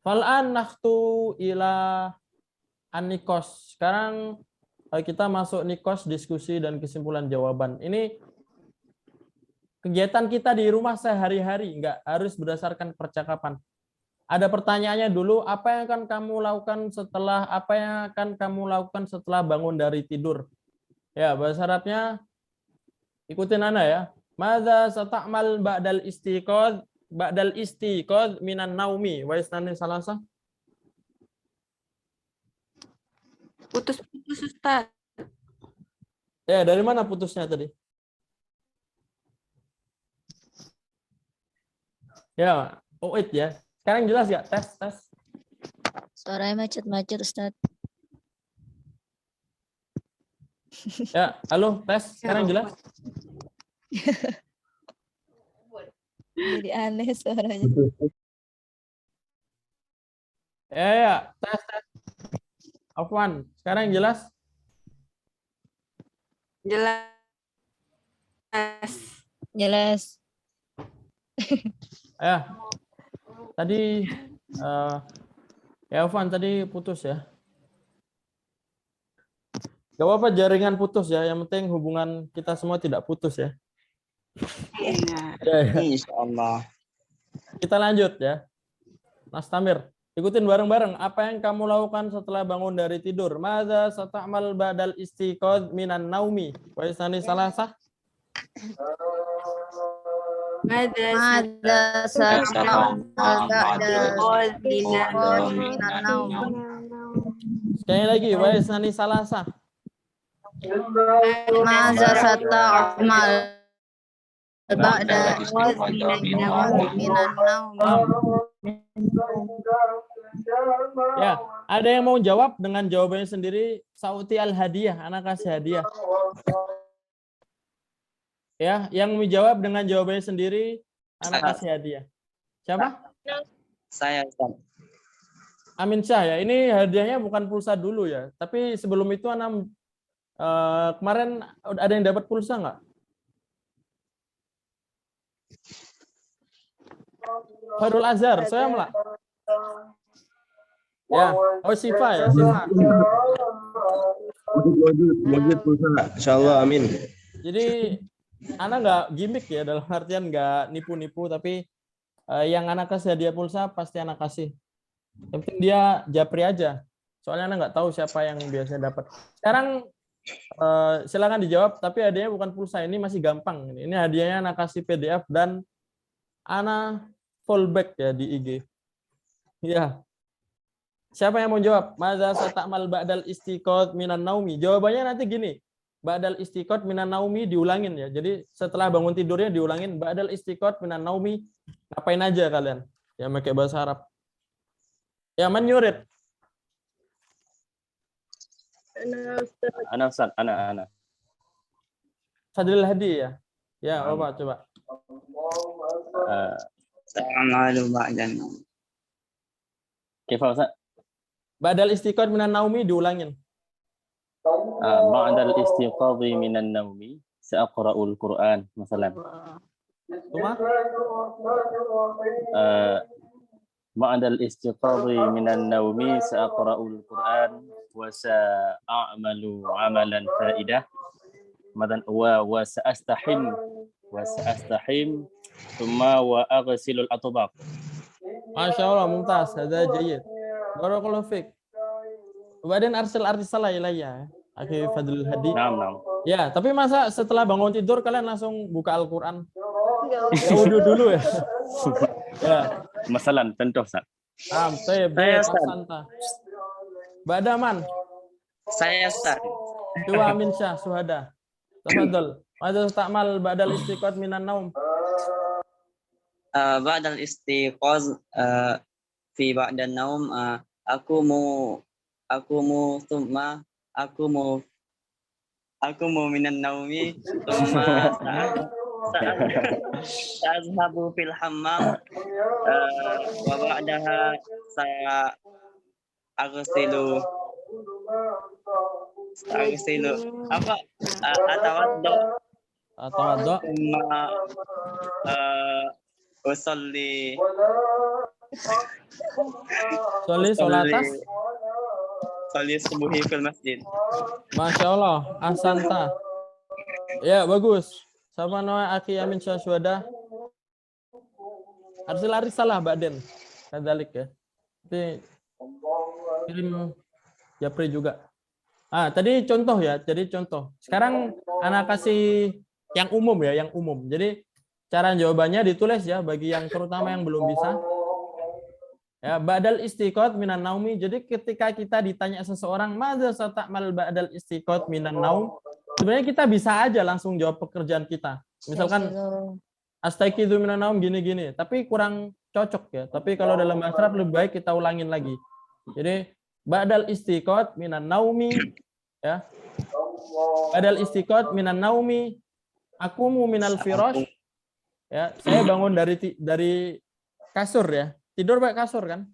Speaker 1: Fal'an nakhtu ila an-nikos. Sekarang kita masuk nikos, diskusi dan kesimpulan jawaban. Ini kegiatan kita di rumah sehari-hari, enggak harus berdasarkan percakapan. Ada pertanyaannya dulu, apa yang akan kamu lakukan setelah bangun dari tidur? Ya, bahasa Arabnya ikutin Ana ya. Madza sata'mal ba'dal istiqadh minan naumi wa isnanin salasa.
Speaker 2: Putus Ustaz.
Speaker 1: Ya, dari mana putusnya tadi? Ya, Uid ya. Sekarang jelas ya? Tes.
Speaker 9: Suaranya macet-macet, Ustaz.
Speaker 1: Ya, halo, tes. Sekarang jelas?
Speaker 9: Jadi aneh suaranya.
Speaker 1: Ya, tes. Afwan, sekarang jelas?
Speaker 10: Jelas.
Speaker 1: Ya. Tadi ya Afwan tadi putus ya. Gak apa-apa jaringan putus ya, yang penting hubungan kita semua tidak putus ya.
Speaker 3: Insyaallah.
Speaker 1: Kita lanjut ya. Mas Tamir, ikutin bareng-bareng. Apa yang kamu lakukan setelah bangun dari tidur? Madza sata'mal ba'dal istiqadh minan naumi? Wa isnani salasah.
Speaker 10: Madza sata'mal ba'dal istiqadh minan naum?
Speaker 1: Sekali lagi, wa isnani salasah.
Speaker 10: Madza sata'mal ba'dal minan naum?
Speaker 1: Ya, ada yang mau jawab dengan jawabannya sendiri? Sauti al-hadiah, anak kasih hadiah. Ya, yang menjawab dengan jawabannya sendiri, anak kasih hadiah. Siapa?
Speaker 3: Saya Ustaz.
Speaker 1: Amin Syah ya. Ini hadiahnya bukan pulsa dulu ya. Tapi sebelum itu anak kemarin ada yang dapat pulsa nggak? Farul Azhar, saya malah. Ya, oh Sifa ya, Sifa.
Speaker 8: Wajib pulsa. Insyaallah, amin.
Speaker 1: Jadi anak nggak gimmick ya, dalam artian nggak nipu-nipu, tapi yang anak kasih hadiah pulsa pasti anak kasih. Yang penting dia japri aja. Soalnya anak nggak tahu siapa yang biasanya dapat. Sekarang silakan dijawab, tapi hadiahnya bukan pulsa, ini masih gampang. Ini hadiahnya anak kasih PDF dan anak fallback ya di IG. Ya. Siapa yang mau jawab? Madza sata'mal ba'dal istiqadh minan naumi? Jawabannya nanti gini. Ba'dal istiqadh minan naumi diulangin ya. Jadi setelah bangun tidurnya diulangin ba'dal istiqadh minan naumi. Ngapain aja kalian? Ya pakai bahasa Arab. Ya man yurid.
Speaker 7: Ana Ustaz, ana.
Speaker 1: Fadlil Hadi ya. Ya, Bapak coba.
Speaker 3: Ta'amalu ba'dan.
Speaker 7: Kaifa Ustaz?
Speaker 1: Ba'dal istiqadh minan naumi diulangin.
Speaker 7: Ba'dal istiqadhi minan naumi sa'aqra'ul Qur'an masalan.
Speaker 1: Cuma
Speaker 7: Ma'adal istiqadhi minan naumi sa'aqra'ul Qur'an wa sa'amalu amalan fa'idah. Madan wa sa'astahim thumma wa aghsilul atbaq.
Speaker 1: Masya Allah, mumtaz. Ada jayyid. Barakallahu fiik. Kemudian arsal ilayya. Akhi Fadlul Hadi.
Speaker 7: Naam.
Speaker 1: Ya, tapi masa setelah bangun tidur kalian langsung buka Al-Quran? Ya wudu dulu ya. Ya.
Speaker 7: Masalan, contoh, Ustaz.
Speaker 1: Saya Santa. Badaman.
Speaker 3: Saya Ustaz.
Speaker 1: Dua Amin Syah Suhada. Tafadhol. Mada ta'mal ba'dal istiqad minan naum.
Speaker 3: Ba'dal istiqaz fi ba'dan naum aku mau minan naumi thumma sa'azhabu fil hammam wa ba'daha sa'aghsilu apa atawaddo thumma usolli subuhi fil masjid.
Speaker 1: Masya Allah, ahsanta. Ya, bagus. Sama nama Aki Amin Syah Suhada. Arsil salah Ba'den. Kadalik ya. Tapi kirim Japri juga. Tadi contoh ya. Jadi contoh. Sekarang anak kasih yang umum ya, yang umum. Jadi cara jawabannya ditulis ya bagi yang terutama yang belum bisa. Ya, ba'dal istiqad minan naumi. Jadi ketika kita ditanya seseorang, madza sata'mal ba'dal istiqad minan naum? Sebenarnya kita bisa aja langsung jawab pekerjaan kita. Misalkan astaiqidu minan naum gini-gini, tapi kurang cocok ya. Tapi kalau dalam bahasa Arab lebih baik kita ulangin lagi. Jadi ba'dal istiqad minan naumi ya. Ba'dal istiqad minan naumi akumu minal firash. Ya, saya bangun dari kasur ya. Tidur pakai kasur kan?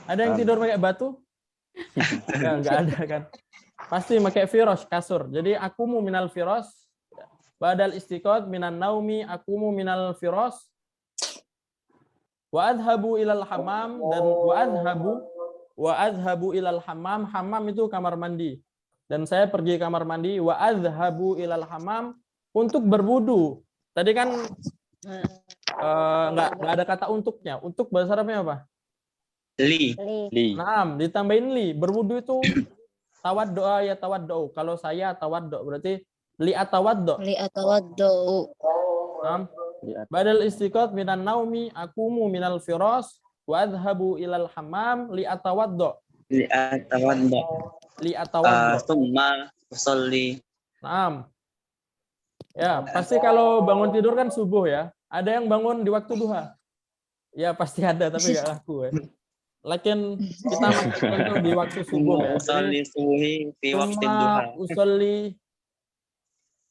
Speaker 1: Ada yang tidur pakai batu? Enggak ada kan? Pasti pakai firosh, kasur. Jadi akumu minal firosh. Badal istiqad minan naumi akumu minal firosh. Wa adhabu ilal hammam. Dan wa adhabu ilal hammam. Hammam itu kamar mandi. Dan saya pergi kamar mandi. Wa adhabu ilal hammam. Untuk berwudu. Tadi kan nggak ada kata untuknya. Untuk bahasa Arabnya apa?
Speaker 3: Li.
Speaker 1: Naam, ditambahin li. Berwudu itu tawaddo ya tawaddo. Kalau saya tawaddo berarti li atawaddo. Naam. Badal istiqad minan naumi akumu minal firas wa adhabu ilal hammam li atawaddo. Thumma usolli. Naam. Ya, pasti kalau bangun tidur kan subuh ya. Ada yang bangun di waktu duha? Ya, pasti ada, tapi nggak laku ya. Lakin kita masukkan di waktu subuh ya.
Speaker 3: Usolli subuhi fi waqti duha.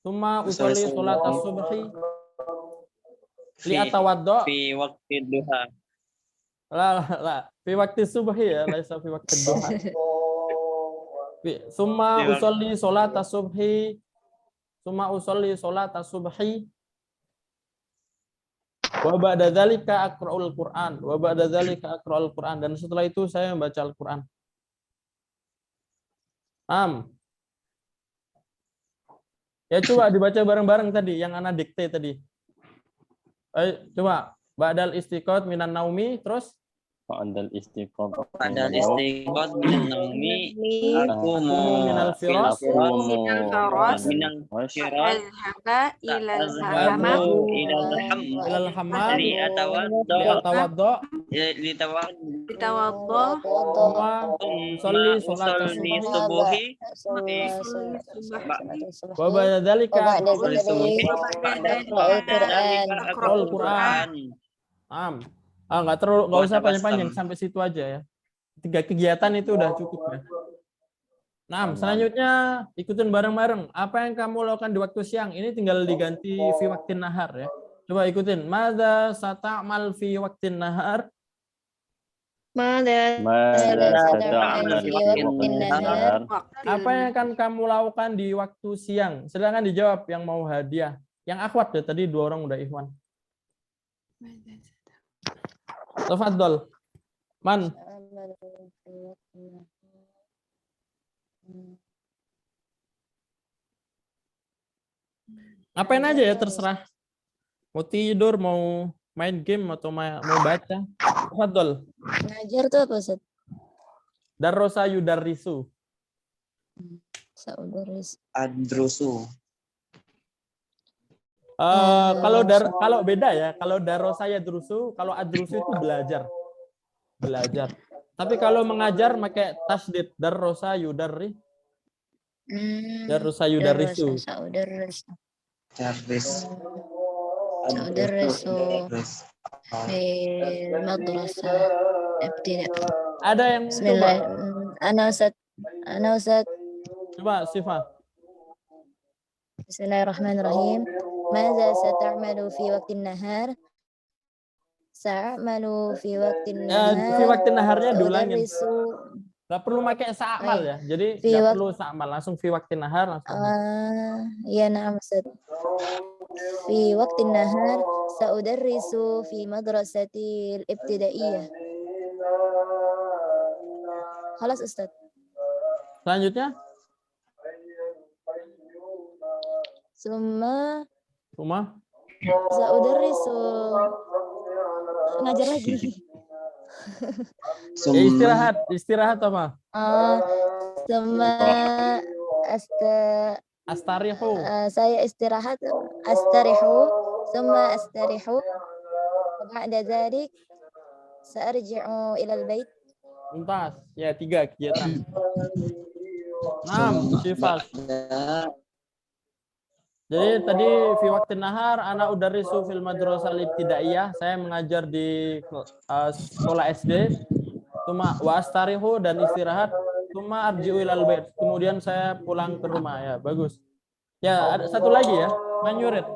Speaker 1: Summa usolli sholat as-subhi li atawaddo
Speaker 3: fi waqti duha.
Speaker 1: La, fi waqti subhi ya, laisa fi waqti duha. Summa usolli sholat as-subhi Suma usolli sholat as-subhi wa ba'da dzalika aqra'ul Qur'an dan setelah itu saya membaca Al-Qur'an. Ya coba dibaca bareng-bareng tadi yang ana dikte tadi. Ayo coba ba'dal istiqad minan naumi terus
Speaker 7: Ba'dal istiqad
Speaker 3: minan naumi akumu
Speaker 1: minal firas
Speaker 2: Azhaba ilal
Speaker 1: hammam
Speaker 3: li atawaddo
Speaker 1: usolli sholat
Speaker 3: subuhi
Speaker 1: wa ba'da dzalika
Speaker 5: Aqra'ul
Speaker 1: Qur'an. Nggak usah panjang-panjang, sampai situ aja ya. 3 kegiatan itu udah cukup ya. Nah, selanjutnya ikutin bareng-bareng. Apa yang kamu lakukan di waktu siang? Ini tinggal diganti fi waktin nahar ya. Coba ikutin. Madza sata'mal fi waktin nahar? Apa yang akan kamu lakukan di waktu siang? Silakan dijawab yang mau hadiah. Yang akhwat ya, tadi 2 orang udah ikhwan. Tafadhol. Man? Ngapain aja ya, terserah. Mau tidur, mau main game, atau mau baca. Tafadhol.
Speaker 9: Ngajar tuh apa, Ustaz?
Speaker 1: Darrosa yudarrisu.
Speaker 9: Saudaris.
Speaker 3: Adrusu.
Speaker 1: Kalau beda ya, kalau darrosa yadrusu, kalau adrusu itu belajar. Belajar. Tapi kalau mengajar pakai tasdid, darrosa yudarri. Darrosa yudarrisu.
Speaker 9: Saudaris.
Speaker 3: Darris.
Speaker 9: Saudaris. Fil madrasah ibtida.
Speaker 1: Ada yang
Speaker 9: Bismillah.
Speaker 1: coba?
Speaker 9: Ana Ustaz.
Speaker 1: Coba Sifa.
Speaker 9: Bismillahirrahmanirrahim. Maza sata'malu fi waqtin nahar? Sa'malu fi waqtin nahar.
Speaker 1: Fi waqtin naharnya diulangin.
Speaker 9: Udarrisu.
Speaker 1: Nggak perlu pakai sa'mal ya. Jadi
Speaker 9: Fi
Speaker 1: nggak
Speaker 9: waqt-
Speaker 1: perlu sa'mal, langsung fi waqtin nahar langsung.
Speaker 9: Ya na'am Ustaz. Fi waqtin nahar sa'udarrisu fi madrasatil ibtidaiyah. Khalas Ustaz.
Speaker 1: Selanjutnya,
Speaker 9: Summa
Speaker 1: rumah.
Speaker 9: sa'udarrisu. Ngajar lagi.
Speaker 1: Ya, istirahat apa?
Speaker 9: Summa
Speaker 1: Astarihu.
Speaker 9: saya istirahat, astarihu, summa astarihu, ba'da dzalik sa'arji'u ilal bait.
Speaker 1: Mumtaz. Ya, 3 kegiatan. 6 sifat. Jadi tadi fi waqtin nahar ana udarrisu fil madrasah ibtidaiyah, saya mengajar di sekolah SD. Tuma wa astarihu, dan istirahat. Tuma arji'u ilal bait, kemudian saya pulang ke rumah. Ya, bagus. Ya, ada satu lagi ya, Manyurit.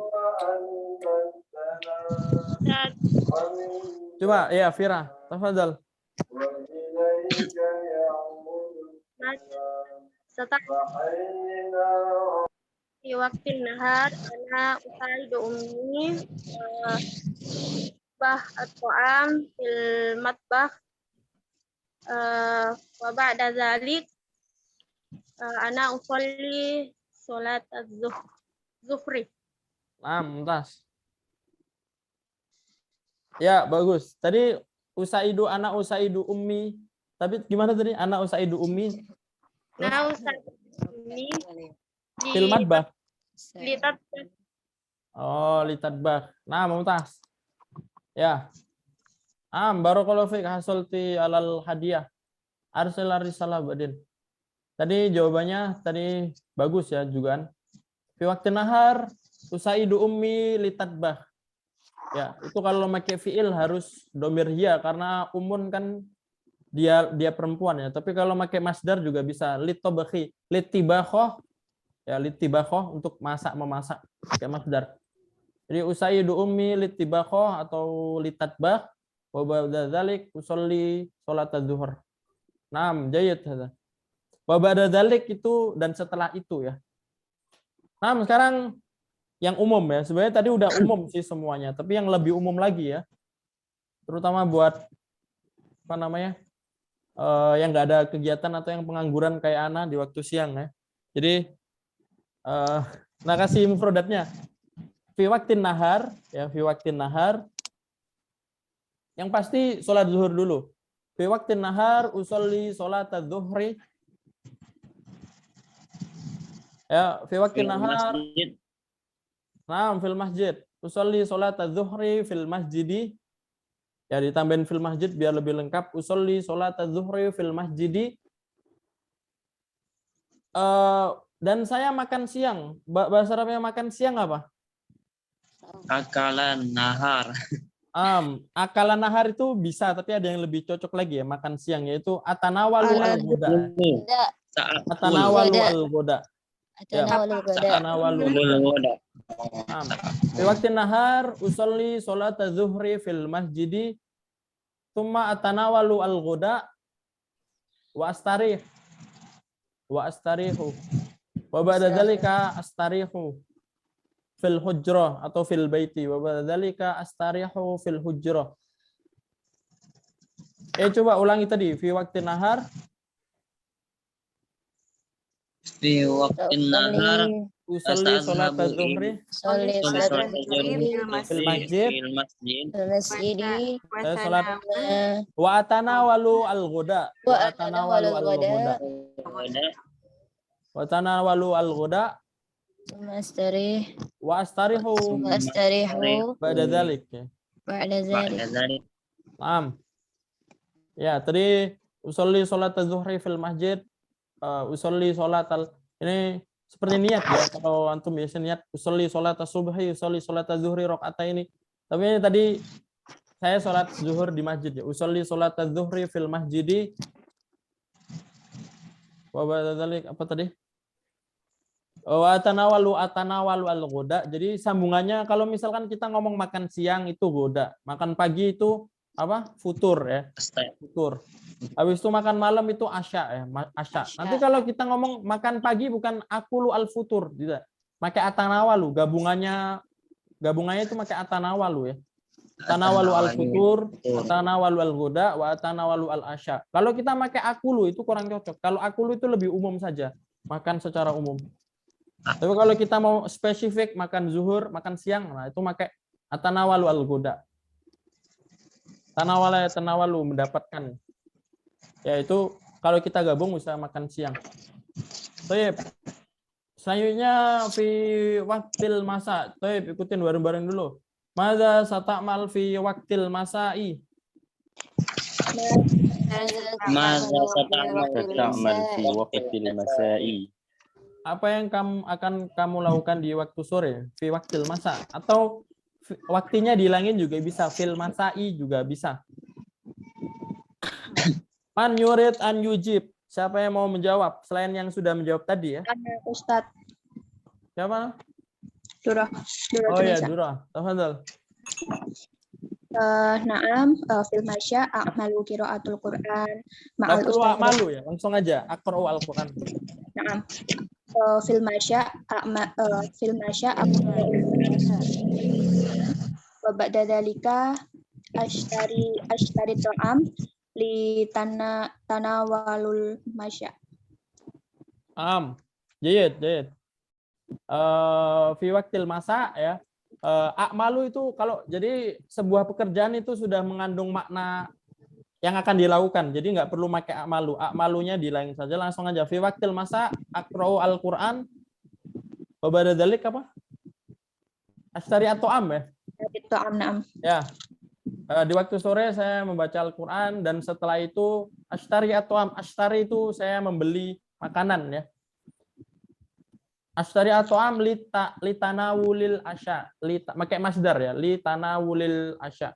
Speaker 1: Coba ya, Fira, tafadhal.
Speaker 4: Setelah di waktu nahar, ana usaidu ummi bah at-ta'am fil matbah wa ba'da zalik ana usolli salat az-zuhri.
Speaker 1: Mumtaz. Ya, bagus. Tadi ana usaidu ummi. Tapi gimana tadi? Ana usaidu ummi.
Speaker 4: Ana usaidu ummi
Speaker 1: Fil matbah.
Speaker 4: litat
Speaker 1: Oh, litadbah. Nah, mumtaz. Ya. Barakallahu fiik, hasulti alal hadiah. Arsalah risalah badin. Tadi jawabannya tadi bagus ya juga. Fi waqtin nahar usaidu ummi litadbah. Ya, itu kalau pakai fiil harus domir hiya karena umun kan dia perempuan ya. Tapi kalau pakai masdar juga bisa litobakhi, litibakhoh. Ya, litibakhoh untuk memasak pakai masdar. Jadi usaidu ummi litibakhoh atau litadbah wa ba'da dzalik usolli salat az-zuhr. Naam, jayyid hadza. Wa ba'da dzalik itu dan setelah itu ya. Nah, sekarang yang umum ya. Sebenarnya tadi udah umum sih semuanya, tapi yang lebih umum lagi ya. Terutama buat apa namanya? Yang nggak ada kegiatan atau yang pengangguran kayak Ana di waktu siang ya. Jadi nah kasih mufradatnya. Fi waqtin nahar ya, fi waqtin nahar. Yang pasti sholat zuhur dulu. Fi waqtin nahar usolli sholat az-zuhri. Ya, fi waqtin nahar. Naam, fil masjid. Usolli sholat az-zuhri fil masjidi. Ya, ditambahin fil masjid biar lebih lengkap. Usolli sholat az-zuhri fil masjidi. Dan saya makan siang. Bahasa Arabnya makan siang apa?
Speaker 3: Akalan nahar.
Speaker 1: Akalan nahar itu bisa, tapi ada yang lebih cocok lagi ya, makan siang, yaitu atanawalu al-ghuda. Atanawalu al-ghuda. Atanawalu al-ghuda. Fi waqtin nahar usolli sholat az-zuhri fil masjidi. Tsumma atanawalu al-ghuda wa astarih. Wa astarihu. Wa ba'da dzalika astarihu fil hujrah atau fil baiti. Wa ba'da dzalika astarihu fil hujrah. Coba ulangi tadi. Fi waktu nahar.
Speaker 3: Fi waqtin nahar
Speaker 1: Usolli sholat
Speaker 3: Astazhabu
Speaker 1: zuhri.
Speaker 5: Soli
Speaker 3: Sholat
Speaker 5: salat
Speaker 3: zuhri
Speaker 1: Fil masjid.
Speaker 3: fil masjid.
Speaker 5: masjidi
Speaker 1: Saya sholat.
Speaker 2: Wasana
Speaker 1: Wa atanawalu al-ghuda.
Speaker 5: wa atanawalu al-ghada
Speaker 1: Wa atanawalu al-ghuda.
Speaker 5: mastari
Speaker 1: Wa astarihu
Speaker 5: mastarihu
Speaker 1: ba'da dzalik. Ya.
Speaker 5: ba'da zalik.
Speaker 3: Ba'da dzalik.
Speaker 1: Paham? Ya, tadi usolli sholat zuhri fil masjid. Usolli sholat ini seperti niat ya. Kalau antum biasa niat usolli sholat subhi, usolli sholat zuhri ini. Tapi ini tadi saya sholat zuhur di masjid ya. Usolli sholat zuhri fil masjidi. Wa ba'da dzalik apa tadi? Wa atanawalu al-ghuda. Jadi sambungannya kalau misalkan kita ngomong makan siang itu ghoda, makan pagi itu apa? Futur ya. Futur. Habis itu makan malam itu asya ya, asya. Nanti kalau kita ngomong makan pagi bukan akulu al-futur, tidak. Pakai atanawalu, gabungannya itu pakai atanawalu ya. Atanawalu al-futur, atanawalu al-ghoda, wa atanawalu al-asya. Kalau kita pakai akulu itu kurang cocok. Kalau akulu itu lebih umum saja, makan secara umum. Tapi kalau kita mau spesifik makan zuhur, makan siang, nah itu pakai atanawalu al-ghoda. Tanawalu mendapatkan. Ya itu kalau kita gabung bisa makan siang. Baik. Selanjutnya fi waktil masa. Baik, ikutin bareng-bareng dulu. Madza sata'mal fi waktil masai?
Speaker 3: Madza sata'mal
Speaker 7: Ta'mal fi waqtil masai.
Speaker 1: Apa yang akan kamu lakukan di waktu sore? Fi waktil masa atau waktunya dihilangin juga bisa. Fil masai juga bisa. Man yurid an yujib. Siapa yang mau menjawab selain yang sudah menjawab tadi ya?
Speaker 4: Ustadz.
Speaker 1: Siapa?
Speaker 4: Durah.
Speaker 1: Oh ya, Dura. Tafadhal.
Speaker 4: Naam, fil masya a'malu qiraatul Qur'an ma'al
Speaker 1: Aku
Speaker 4: ustadz.
Speaker 1: malu ya, langsung aja. Aqra'u al-Qur'an.
Speaker 4: Naam. Fil masya wa ba'da dzalika ashtari ta'am li tanawalul masya.
Speaker 1: Jayid. Fi waktil masa ya. Akmalu itu kalau jadi sebuah pekerjaan itu sudah mengandung makna yang akan dilakukan. Jadi nggak perlu pakai akmalu. Akmalunya dilangin saja langsung aja. Fi waktil masa aqra'u al-Qur'an. Wa ba'da dzalik apa? Ashtari atau am ya?
Speaker 4: Ta'am naam.
Speaker 1: Ya. Di waktu sore saya membaca Al-Quran dan setelah itu ashtari atau ashtari itu saya membeli makanan ya. Ashtari atau litanawulil asya. Pakai masdar ya. Litanawulil asya.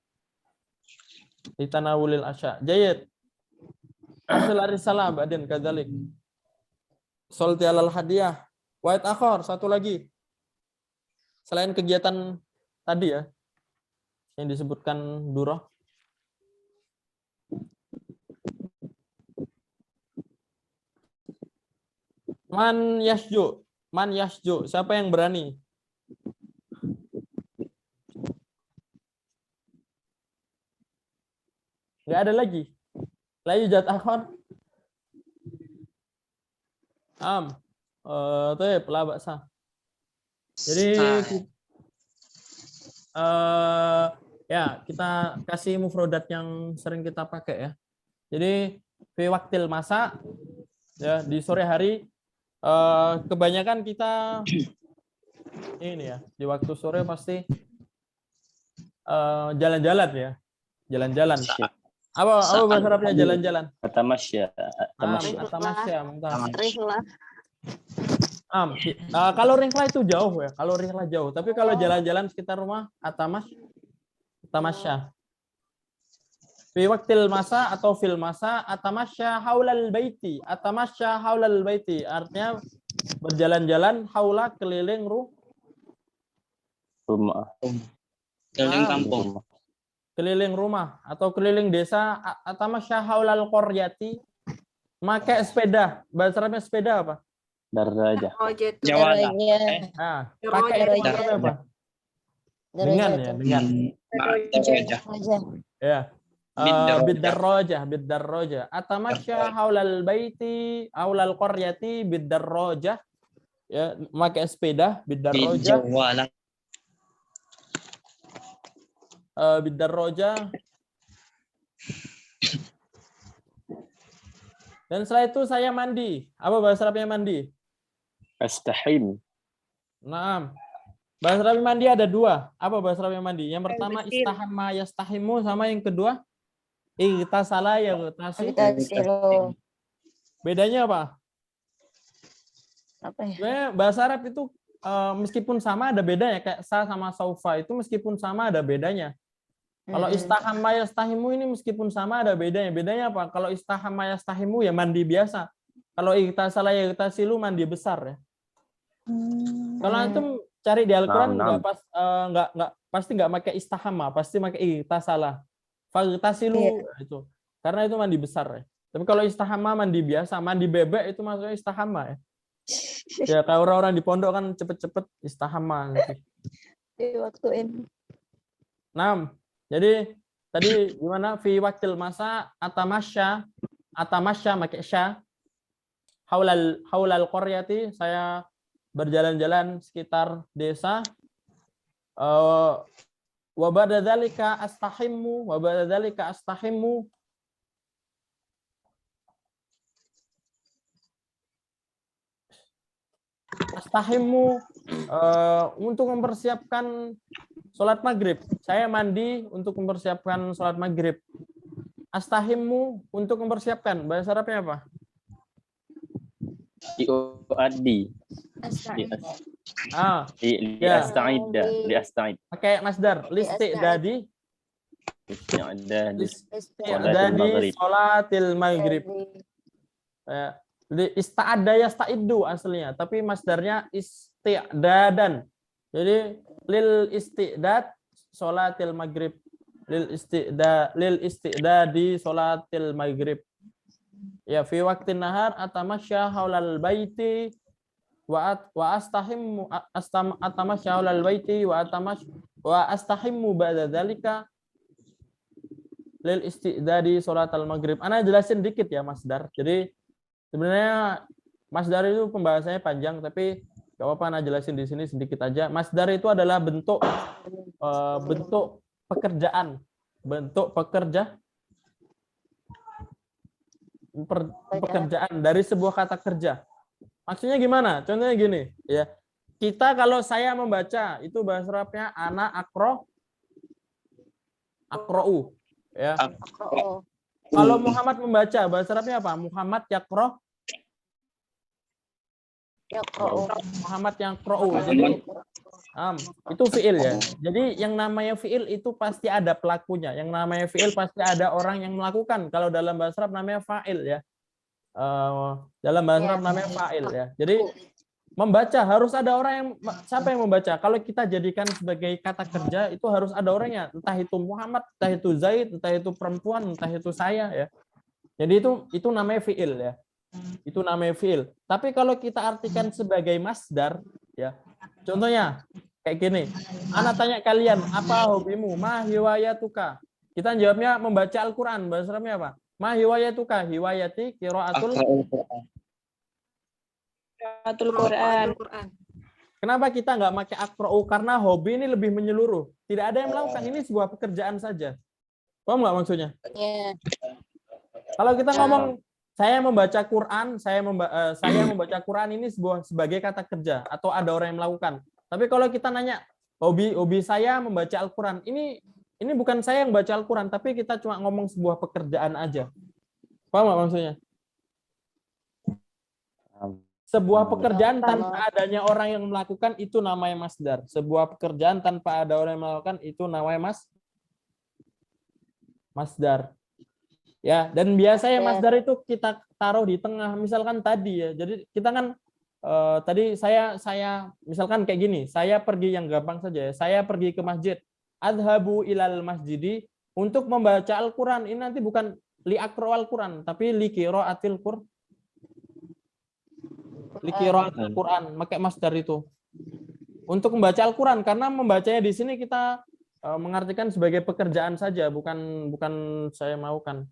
Speaker 1: Litanawulil asya. Jayid. Asalari salam badin kadzalik. Solti alal hadiah. Wa'id akhor satu lagi. Selain kegiatan tadi ya. Yang disebutkan Durah. Man yasju. Siapa yang berani? Nggak ada lagi. Layu jat akhon. Tuh la baksa. Jadi ya kita kasih mufrodat yang sering kita pakai ya. Jadi fi waktil masa ya di sore hari kebanyakan kita ini ya di waktu sore pasti jalan-jalan ya. Jalan-jalan. Apa bahasa Arabnya jalan-jalan?
Speaker 7: Atamasya.
Speaker 2: Rihlah.
Speaker 1: Kalau rihlah itu jauh ya. Kalau rihlah jauh. Tapi kalau jalan-jalan sekitar rumah atamasya. Fi waktil masa atau fil masa atamasya haulal baiti. Atamasya haulal baiti artinya berjalan-jalan haula keliling
Speaker 7: Rumah.
Speaker 3: keliling kampung.
Speaker 1: Keliling rumah atau keliling desa. Atamasya haulal qaryati. Pakai sepeda. Bahasa Arabnya sepeda apa?
Speaker 7: Daraja.
Speaker 3: Jawada.
Speaker 1: Pakai apa? Dengan ya, dengan.
Speaker 3: Daraja.
Speaker 1: Ya. Bidarrojah. Atamasya haulal baiti, haulal qaryati bidarrojah. Ya, pakai sepeda, bidarrojah.
Speaker 3: Jawalah.
Speaker 1: Bidarrojah. Dan setelah itu saya mandi. Apa bahasa Arabnya mandi?
Speaker 7: Astahim.
Speaker 1: Nah, bahasa Arab mandi ada dua. Apa bahasa Arab mandi? Yang pertama istahamma yastahimu, sama yang kedua igtasala yaghtasi.
Speaker 5: Igtasilu.
Speaker 1: Bedanya apa?
Speaker 5: Apa ya?
Speaker 1: Sebenarnya bahasa Arab itu meskipun sama ada bedanya, kayak sa sama saufa itu meskipun sama ada bedanya. Kalau istahamma yastahimu ini meskipun sama ada bedanya. Bedanya apa? Kalau istahamma yastahimu ya mandi biasa. Kalau igtasala yaghtasilu mandi besar ya. Kalau antum cari di Al-Qur'an nggak pasti nggak pakai istahama, pasti pakai igtasala. Faghtasilu itu. Karena itu mandi besar ya. Tapi kalau istahama mandi biasa, mandi bebek itu maksudnya istahama ya. Ya kalau orang-orang di pondok kan cepet-cepet istahama nanti.
Speaker 5: Diwaktuin.
Speaker 1: Nah, jadi tadi gimana fi waktil masa atamasya pakai sya haulal qaryati, saya berjalan-jalan sekitar desa. Wa ba'da dzalika astahimmu untuk mempersiapkan sholat maghrib. Saya mandi untuk mempersiapkan sholat maghrib. Astahimmu untuk mempersiapkan. Bahasa Arabnya apa?
Speaker 7: Yu'addi. Li'asta'id.
Speaker 1: Pakai masdar. Listi'dadi sholatil maghrib. Ista'adda yasta'iddu aslinya, tapi masdarnya isti'dadan. Jadi lil isti'dad sholatil maghrib. Lil isti'dadi sholatil maghrib. Ya fi waqtin nahar atamasya haulal baiti wa astahimmu atamasya haulal baiti wa astahimmu ba'da dzalika lil isti'dadi sholatal maghrib. Ana jelasin dikit ya masdar. Jadi sebenarnya masdar itu pembahasannya panjang, tapi gak apa-apa Ana jelasin di sini sedikit aja. Masdar itu adalah bentuk pekerjaan, pekerjaan dari sebuah kata kerja. Maksudnya gimana? Contohnya gini, ya. Kita kalau saya membaca itu bahasa Arabnya ana akrou, ya. Kalau Muhammad membaca bahasa Arabnya apa? Muhammad yakrou. Muhammad yakrou. Jadi itu fiil ya. Jadi yang namanya fiil itu pasti ada pelakunya. Yang namanya fiil pasti ada orang yang melakukan. Kalau dalam bahasa Arab namanya fa'il ya. Dalam bahasa Arab namanya fa'il ya. Jadi membaca harus ada orang yang, siapa yang membaca? Kalau kita jadikan sebagai kata kerja itu harus ada orangnya. Entah itu Muhammad, entah itu Zaid, entah itu perempuan, entah itu saya ya. Jadi itu namanya fiil ya. Itu namanya fiil. Tapi kalau kita artikan sebagai masdar ya. Contohnya kayak gini, Ana tanya kalian, apa hobimu? Ma hiwayatuka? Kita jawabnya membaca Al-Quran. Bahasa Arabnya apa? Ma hiwayatuka? Hiwayati qiraatul
Speaker 2: Quran.
Speaker 1: Kenapa kita nggak pakai akra'u? Karena hobi ini lebih menyeluruh. Tidak ada yang melakukan, ini sebuah pekerjaan saja. Paham nggak maksudnya? Kalau kita ngomong saya membaca Quran, saya membaca Quran ini sebagai kata kerja atau ada orang yang melakukan. Tapi kalau kita nanya hobi saya membaca Al-Quran, ini bukan saya yang baca Al-Quran, tapi kita cuma ngomong sebuah pekerjaan aja. Paham nggak maksudnya? Sebuah pekerjaan tanpa adanya orang yang melakukan itu namanya masdar. Sebuah pekerjaan tanpa ada orang yang melakukan itu namanya masdar. Ya, dan biasanya masdar itu kita taruh di tengah. Misalkan tadi ya. Jadi kita kan tadi saya misalkan kayak gini, saya pergi yang gampang saja ya. Saya pergi ke masjid. Adhabu ilal masjidi untuk membaca Al-Qur'an. Ini nanti bukan li aqra al-Qur'an, tapi li qiraatil Qur'an. Li qiraatil Qur'an, pakai masdar itu. Untuk membaca Al-Qur'an, karena membacanya di sini kita mengartikan sebagai pekerjaan saja, bukan saya maukan.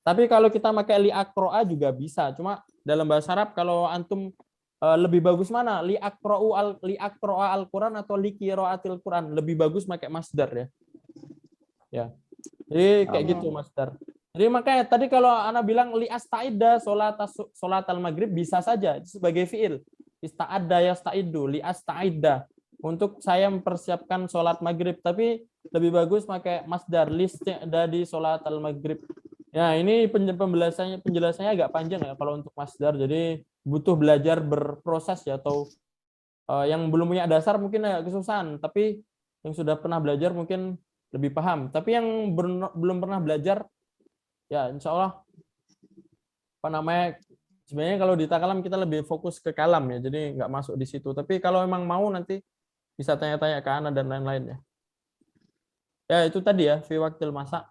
Speaker 1: Tapi kalau kita pakai li'aqro'a juga bisa. Cuma dalam bahasa Arab kalau antum lebih bagus mana? Li'aqro'a al-Quran atau liqira'atil Quran? Lebih bagus pakai masdar ya. Ya. Jadi kayak gitu masdar. Jadi makanya tadi kalau ana bilang li'asta'idda sholat al-maghrib bisa saja sebagai fiil. Ista'adda yasta'iddu li'asta'idda. Untuk saya mempersiapkan sholat maghrib, tapi lebih bagus pakai masdar listi'da di sholat al-maghrib. Ya, ini penjelasannya agak panjang ya kalau untuk masdar, jadi butuh belajar berproses ya, atau yang belum punya dasar mungkin agak kesusahan, tapi yang sudah pernah belajar mungkin lebih paham. Tapi yang belum pernah belajar, ya insya Allah sebenarnya kalau di takalam kita lebih fokus ke kalam ya, jadi nggak masuk di situ. Tapi kalau emang mau nanti bisa tanya-tanya ke Ana dan lain-lain ya. Ya itu tadi ya, fi waktil masa.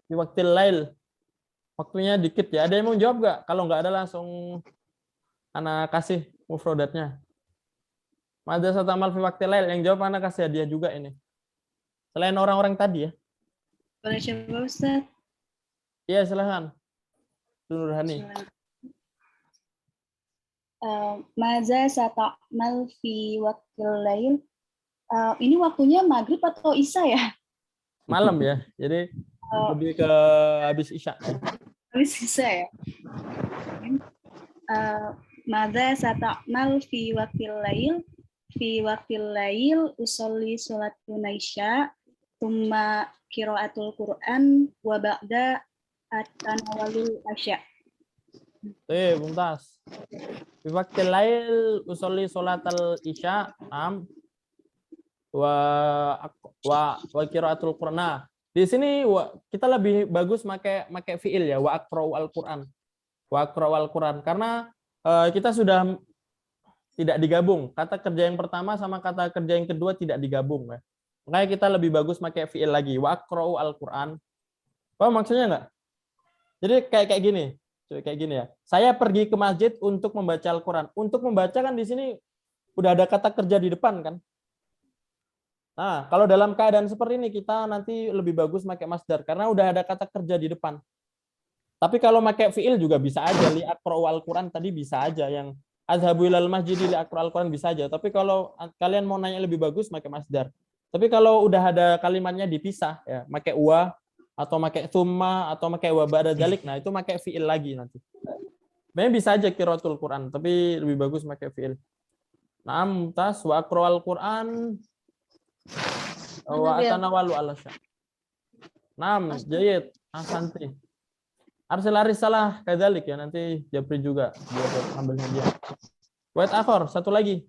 Speaker 1: Fi waktil lail. Waktunya dikit ya. Ada yang mau jawab nggak? Kalau nggak ada langsung Ana kasih mufrodatnya. Madza satamal fi waktil lail. Yang jawab Ana kasih hadiah juga ini. Selain orang-orang tadi ya.
Speaker 2: Boleh coba Ustaz?
Speaker 1: Iya silahkan. Nurhani.
Speaker 4: Maza sata'mal fi waktil lail. Ini waktunya maghrib atau isya ya?
Speaker 1: Malam ya. Jadi lebih ke habis isya.
Speaker 4: Habis isya ya. Maza sata'mal fi waktil lail. Fi waktil lail usolli sholatun isya. Thumma qiraatul Qur'an wa ba'da at-tanawalul asya.
Speaker 1: Mumtaz. Fi waqtil lail usolli sholatal isya wa qiraatul Qur'an. Di sini kita lebih bagus pakai fiil ya, wa aqra'u al-Qur'an. Wa aqra'u al-Qur'an karena kita sudah tidak digabung. Kata kerja yang pertama sama kata kerja yang kedua tidak digabung ya. Makanya kita lebih bagus pakai fiil lagi, wa aqra'u al-Qur'an. Paham maksudnya enggak? Jadi kayak gini. Kayak gini ya. Saya pergi ke masjid untuk membaca Al-Qur'an. Untuk membaca kan di sini udah ada kata kerja di depan kan? Nah, kalau dalam keadaan seperti ini kita nanti lebih bagus pakai masdar karena udah ada kata kerja di depan. Tapi kalau pakai fiil juga bisa aja, li aqra'u al-Qur'an tadi bisa aja, yang azhabu ilal masjid li aqra'u al-Qur'an bisa aja. Tapi kalau kalian mau nanya lebih bagus pakai masdar. Tapi kalau udah ada kalimatnya dipisah ya, pakai wa atau pakai thumma atau pakai wa ba'da dzalik, nah itu pakai fiil lagi nanti. Memang bisa aja qiraatul Qur'an, tapi lebih bagus pakai fiil. Naam tas wa aqra'ul Qur'an wa atanawalu ala sya. Naam, jayyid, ahsanti. Arsil arisalah kadzalik ya, nanti Japri juga dia ambil hadiah. Wait akhor, satu lagi.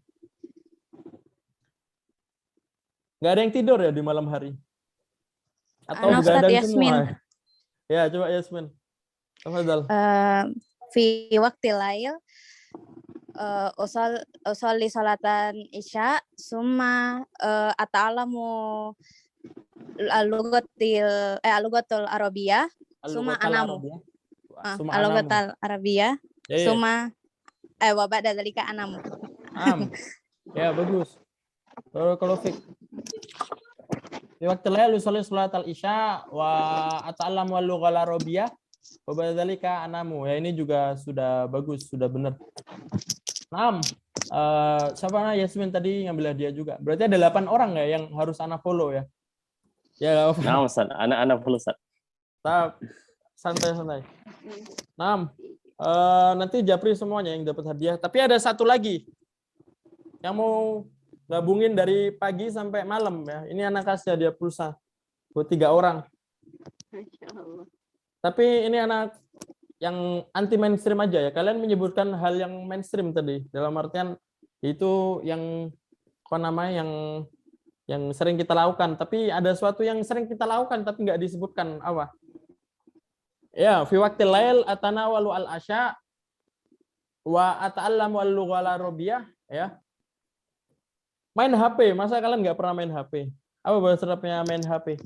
Speaker 1: Nggak ada yang tidur ya di malam hari? Atau begadang semua? Ya, coba Yasmin. Tafadhal.
Speaker 10: Fi waqtil lail usolli salatan isya summa ata'alamu al-lughatul arabiyah summa anamu. Al-lughatul arabiyah summa wa ba'da dzalika anamu.
Speaker 1: Ya, bagus. Kalau fik di waktu lail usolli salatal isya wa ata'allamu al-lughal arabiyah wa ba'da dzalika anamu. Ya ini juga sudah bagus, sudah benar. Naam. Siapa Yasmin tadi ngambil hadiah juga. Berarti ada 8 orang ya yang harus ana follow ya. Ya,
Speaker 7: nah, Ustaz, anak follow Ustaz.
Speaker 1: Santai-santai. Naam. Nanti Japri semuanya yang dapat hadiah. Tapi ada satu lagi yang mau gabungin dari pagi sampai malam ya. Ini anak kasih hadiah pulsa buat 3 orang. Tapi ini anak yang anti mainstream aja ya. Kalian menyebutkan hal yang mainstream tadi. Dalam artian itu yang yang sering kita lakukan. Tapi ada sesuatu yang sering kita lakukan tapi nggak disebutkan apa. Ya, fi waqtil lail atanawalu al-asya wa ata'allamu al-lughal arabiyah ya. Main HP, masa kalian nggak pernah main HP? Apa bahasa Arabnya main HP?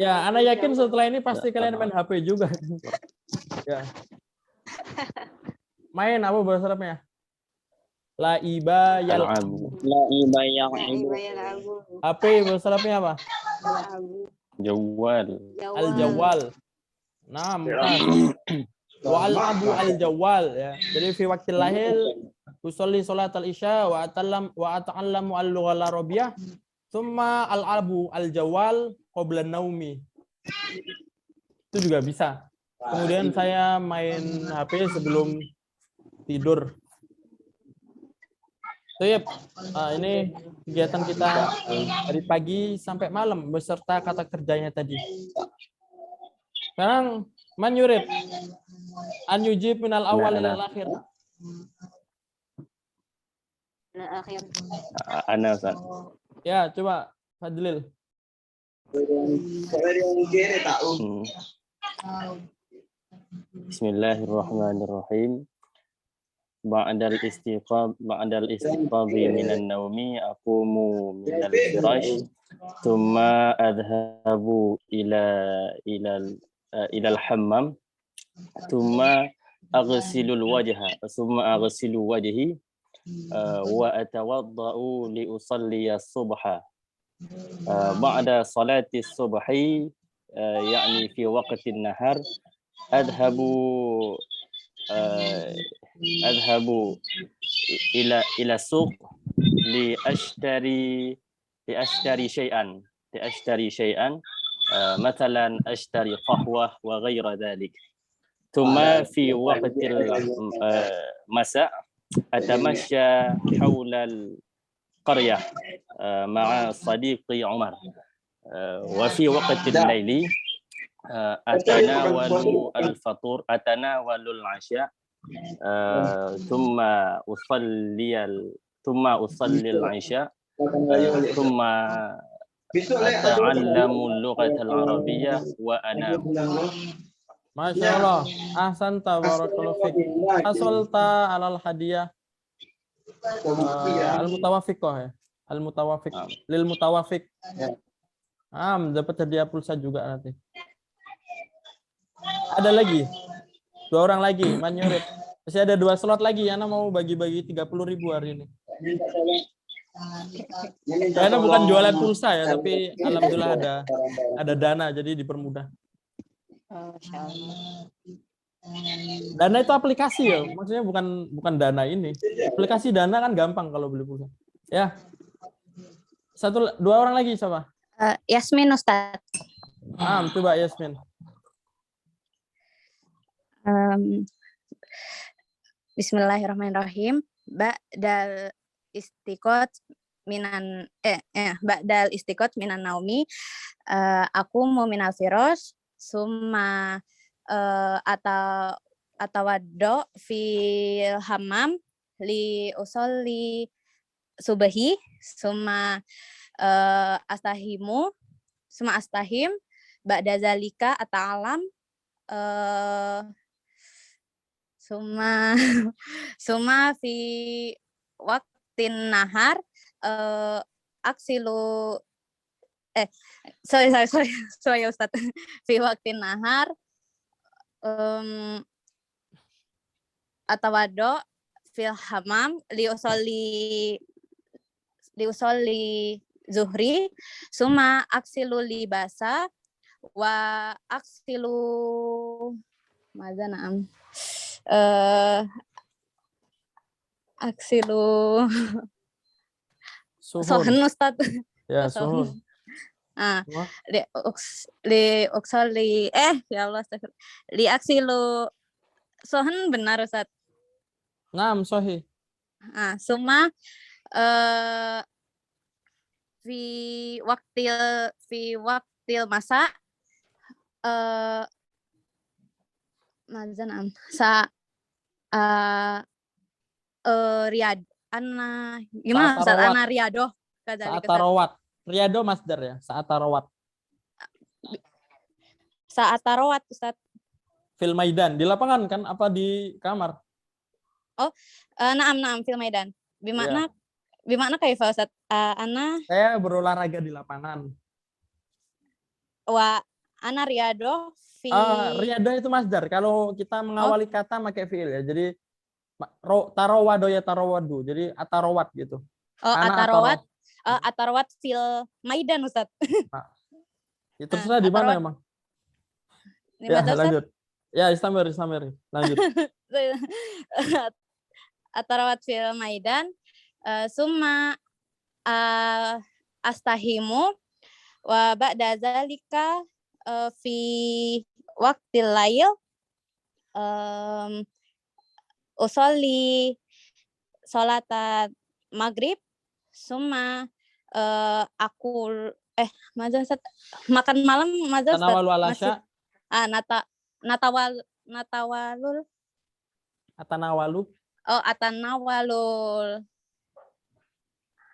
Speaker 1: Ya, Ana yakin setelah ini pasti kalian main HP juga. Ya. Main apa bahasa Arabnya? Laiba yal'abu.
Speaker 3: La ibayang ibu.
Speaker 1: HP bahasa Arabnya apa?
Speaker 7: Jawal.
Speaker 1: Al-jawal. Nah, mumtaz. Wa al-abu al-jawal ya. Jadi fi waqtil lahil usolli salat al-isya wa ata'allamu al-lugha al-arabiyyah thumma al-abu al-jawal qabla naumi. Itu juga bisa. Kemudian saya main HP sebelum tidur. Baik, ini kegiatan kita dari pagi sampai malam beserta kata kerjanya tadi. Sekarang man yurid an yujib minal awal ila akhir.
Speaker 7: Ana Ustaz.
Speaker 1: Ya, coba Fadlil.
Speaker 7: Bismillahirrahmanirrahim. Ba'dal istiqab minan naumi aqumu minal firash thumma adhabu ila al-hammam thumma aghsilu wajhi wa atawaddau li usalli as-subha ba'da salati as-subhi yani fi waqti an-nahar adhabu ila suq li ashtari shay'an مثلا أشتري قهوة وغير ذلك ثم في وقت المساء أتمشى حول القرية مع صديقي عمر وفي وقت الليل أتناول العشاء ثم أصلي العشاء ثم أتعلم اللغة العربية وأنام.
Speaker 1: Masya Allah, ahsanta barakallahu fik. Hasalta alal hadiah al-mutawafiqah ya. Al-mutawafiq lil mutawafiq. Dapat hadiah pulsa juga nanti. Ada lagi? 2 orang lagi, Manyurit. Masih ada 2 slot lagi, Ana mau bagi-bagi 30.000 hari ini. Karena bukan jualan pulsa ya, tapi alhamdulillah ada dana, jadi dipermudah. Dana itu aplikasi ya, maksudnya bukan dana ini. Aplikasi dana kan gampang kalau beli pulsa. Ya, 2 orang lagi siapa?
Speaker 10: Yasmin Ustaz.
Speaker 1: Coba Yasmin.
Speaker 10: Bismillahirrahmanirrahim. Ba'dal istiqot minan naumi aku mau minal firosh summa atawaddo fil hammam li usolli subahi summa astahim ba'da zalika ata'alam summa fi waktin nahar aksilu sorry Ustaz. Fi waktin nahar atawado fil hamam liusolli zuhri summa aksilu libasa wa aksilu mazanam aksilu sohen Ustaz.
Speaker 1: Ya, sohen.
Speaker 10: Li uksoli ya Allah li aksilu sohen benar Ustaz.
Speaker 1: Naam sahih.
Speaker 10: Summa fi waktil masa mazanam riyad ana gimana Ustaz? Ana riyadoh
Speaker 1: saat tarawat. Riyado masdar ya, saat tarawat.
Speaker 10: Saat tarawat Ustaz.
Speaker 1: Fil maidan, di lapangan kan apa di kamar?
Speaker 10: Oh, naam fil maidan. Bimakna kaifa Ustaz? Ana
Speaker 1: saya berolahraga di lapangan.
Speaker 10: Wa ana riyado fi
Speaker 1: riyado itu masdar. Kalau kita mengawali kata pakai fiil ya. Jadi tarawado ya tarawadu. Jadi atarawat gitu.
Speaker 10: Oh,
Speaker 1: Ana
Speaker 10: Atarawat. Atarawat fil Maidan, Ustaz.
Speaker 1: Ya, terserah di mana
Speaker 10: Atarawat
Speaker 1: emang.
Speaker 10: di
Speaker 1: Ya,
Speaker 10: mana, Ustaz?
Speaker 1: lanjut. Ya, Istamir. Lanjut.
Speaker 10: Atarawat fil Maidan. Summa astahimu wa ba'da zalika fi waqtil lail usolli sholatan maghrib summa aku maza Ustaz? Makan malam maza Ustaz?
Speaker 1: Tanawalu
Speaker 10: Masih
Speaker 1: alasya,
Speaker 10: natawalul
Speaker 1: atanawalu.
Speaker 10: oh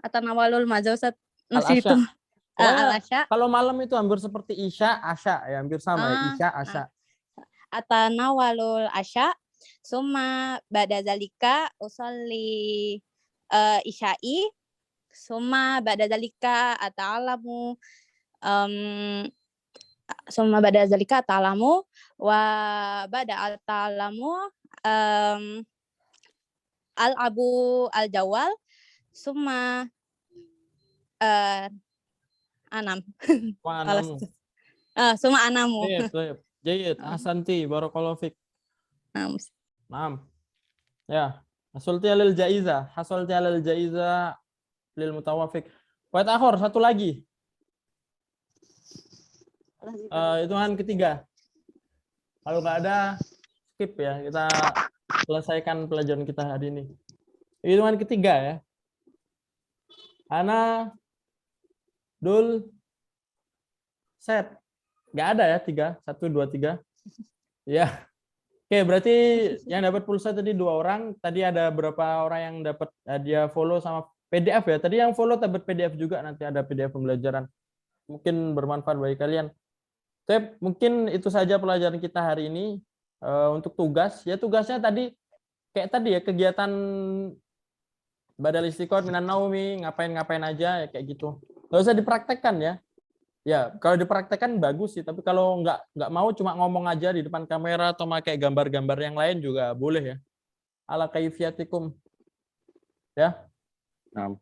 Speaker 10: atanawalul maza Ustaz? Masih itu.
Speaker 1: Al-asya. Pokoknya
Speaker 10: Al-asya.
Speaker 1: kalau malam itu hampir seperti isya, asya, ya hampir sama ya, isya, asya.
Speaker 10: Atanawalul asya summa ba'da zalika usolli isya'i summa ba'da zalika ata'alamu summa ba'da zalika ata'alamu wa ba'da ata'alamu al-abu al-jawal summa anam.
Speaker 1: Wah, anamu.
Speaker 10: Summa anamu.
Speaker 1: Jayid, ahsanti, barakallahu fik. Naam. Ya, hasulti alil jaiza lil mutawaffiq. Wait akhor, satu lagi. Hitungan ketiga. Kalau nggak ada, skip ya. Kita selesaikan pelajaran kita hari ini. Hitungan ketiga ya. Ana, Dul, Set. Nggak ada ya, 3. 1, 2, 3. Ya. Oke, berarti yang dapat pulsa tadi 2 orang. Tadi ada berapa orang yang dapat hadiah follow sama PDF ya. Tadi yang follow dapat PDF juga, nanti ada PDF pembelajaran. Mungkin bermanfaat bagi kalian. Oke, mungkin itu saja pelajaran kita hari ini. Untuk tugas, ya tugasnya tadi kayak tadi ya, kegiatan badal istiqomah minan naumi, ngapain-ngapain aja ya kayak gitu. Nggak usah dipraktekkan ya. Ya, kalau dipraktekkan bagus sih, tapi kalau nggak mau cuma ngomong aja di depan kamera atau pakai gambar-gambar yang lain juga boleh ya. Ala kaifiyatikum. Ya.
Speaker 7: Naam.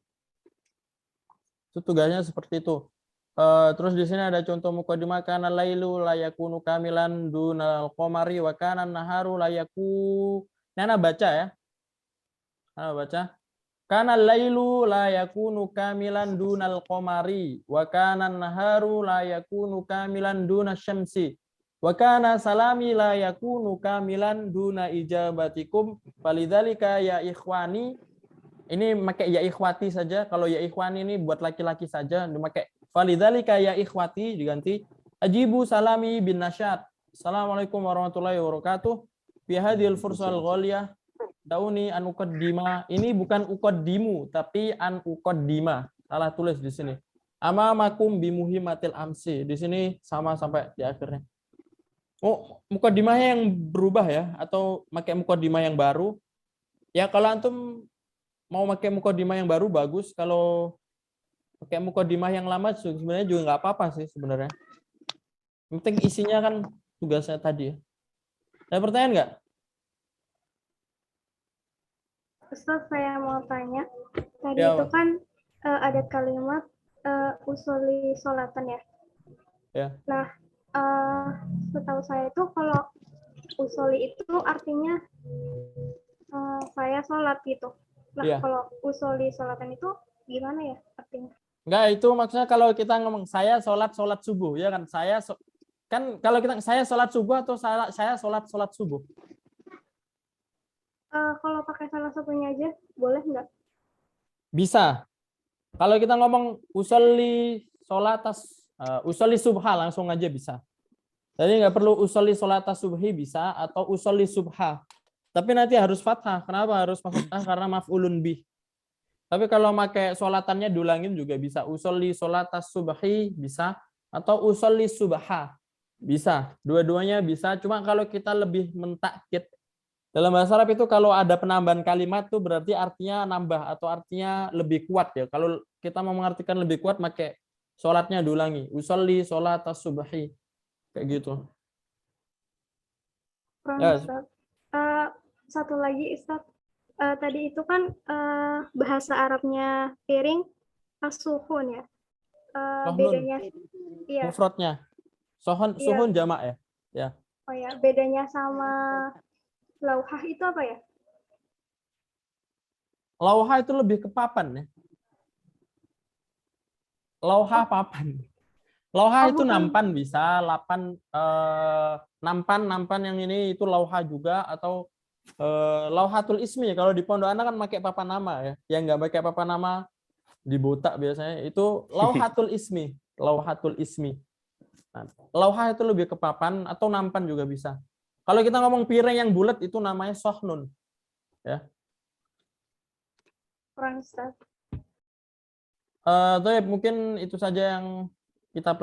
Speaker 1: Itu tugasnya seperti itu. Terus di sini ada contoh mukadimah kana lailu la yakunu kamilan dunal qamari wa kana naharu la yaku. Nana baca ya. Nana baca. Kana lailu la yakunu kamilan dunal qamari wa kana naharu la yakunu kamilan duna syamsi wa kana salami la yakunu kamilan duna ijabatikum falidzalika ya ikhwani. Ini pakai ya ikhwati saja. Kalau ya ikhwani ini buat laki-laki saja, dipakai falidzalika ya ikhwati diganti ajibu salami bin nasyad. Assalamualaikum warahmatullahi wabarakatuh. Fi hadhil fursal ghaliyah dauni an uqaddima. Ini bukan uqaddimu tapi an uqaddima. Salah tulis di sini. Amamakum bimuhimatil amsi. Di sini sama sampai di akhirnya. Oh, muqaddimahnya yang berubah ya atau pakai muqaddimah yang baru? Ya kalau antum mau pakai muqaddimah yang baru bagus. Kalau pakai muqaddimah yang lama sebenarnya juga nggak apa-apa sih sebenarnya. Yang penting isinya kan tugasnya tadi. Ada pertanyaan nggak?
Speaker 11: Ustaz, saya mau tanya. Tadi
Speaker 1: Ya,
Speaker 11: itu kan ada kalimat usuli sholatan ya.
Speaker 1: Ya.
Speaker 11: Nah, setahu saya itu kalau usuli itu artinya saya sholat gitu. Nah,
Speaker 1: Ya.
Speaker 11: kalau usuli sholatan itu gimana ya artinya?
Speaker 1: Enggak, itu maksudnya kalau kita ngomong saya sholat subuh ya kan, kan kalau saya sholat subuh atau saya sholat subuh.
Speaker 11: Kalau pakai salah satunya aja boleh nggak?
Speaker 1: Bisa. Kalau kita ngomong usolli subha langsung aja bisa. Jadi nggak perlu usolli sholatas subhi bisa atau usolli subha. Tapi nanti harus fathah. Kenapa harus fathah? Karena maf'ulun bih. Tapi kalau pakai sholatannya diulangin juga bisa. Usolli sholatas subhi bisa atau usolli subha bisa. Dua-duanya bisa. Cuma kalau kita lebih mentakkid dalam bahasa Arab itu kalau ada penambahan kalimat tuh berarti artinya nambah atau artinya lebih kuat ya. Kalau kita mau mengartikan lebih kuat pakai sholatnya diulangi. Usolli sholatas subhi. Kayak gitu.
Speaker 11: Kurang,
Speaker 1: Ya.
Speaker 11: Ustaz. Satu lagi Ustaz, tadi itu kan bahasa Arabnya piring as-suhun ya.
Speaker 1: Sohnun.
Speaker 11: Bedanya, iya.
Speaker 1: Mufradnya. Sohon,
Speaker 11: Iya.
Speaker 1: suhun jamak ya. Ya.
Speaker 11: Oh ya, bedanya sama lauhah itu apa ya?
Speaker 1: Lauha itu lebih ke papan ya. Lauha papan. Lauha itu
Speaker 11: bukan.
Speaker 1: nampan bisa, lapan nampan yang ini itu lauha juga, atau lauhatul ismi. Kalau di pondok anak kan pakai papan nama ya. Yang nggak pakai papan nama di botak biasanya itu lauhatul ismi, lauhatul ismi. Nah, lauha itu lebih ke papan atau nampan juga bisa. Kalau kita ngomong piring yang bulat itu namanya sohnun. Ya.
Speaker 11: Kurang Ustaz.
Speaker 1: Mungkin itu saja yang kita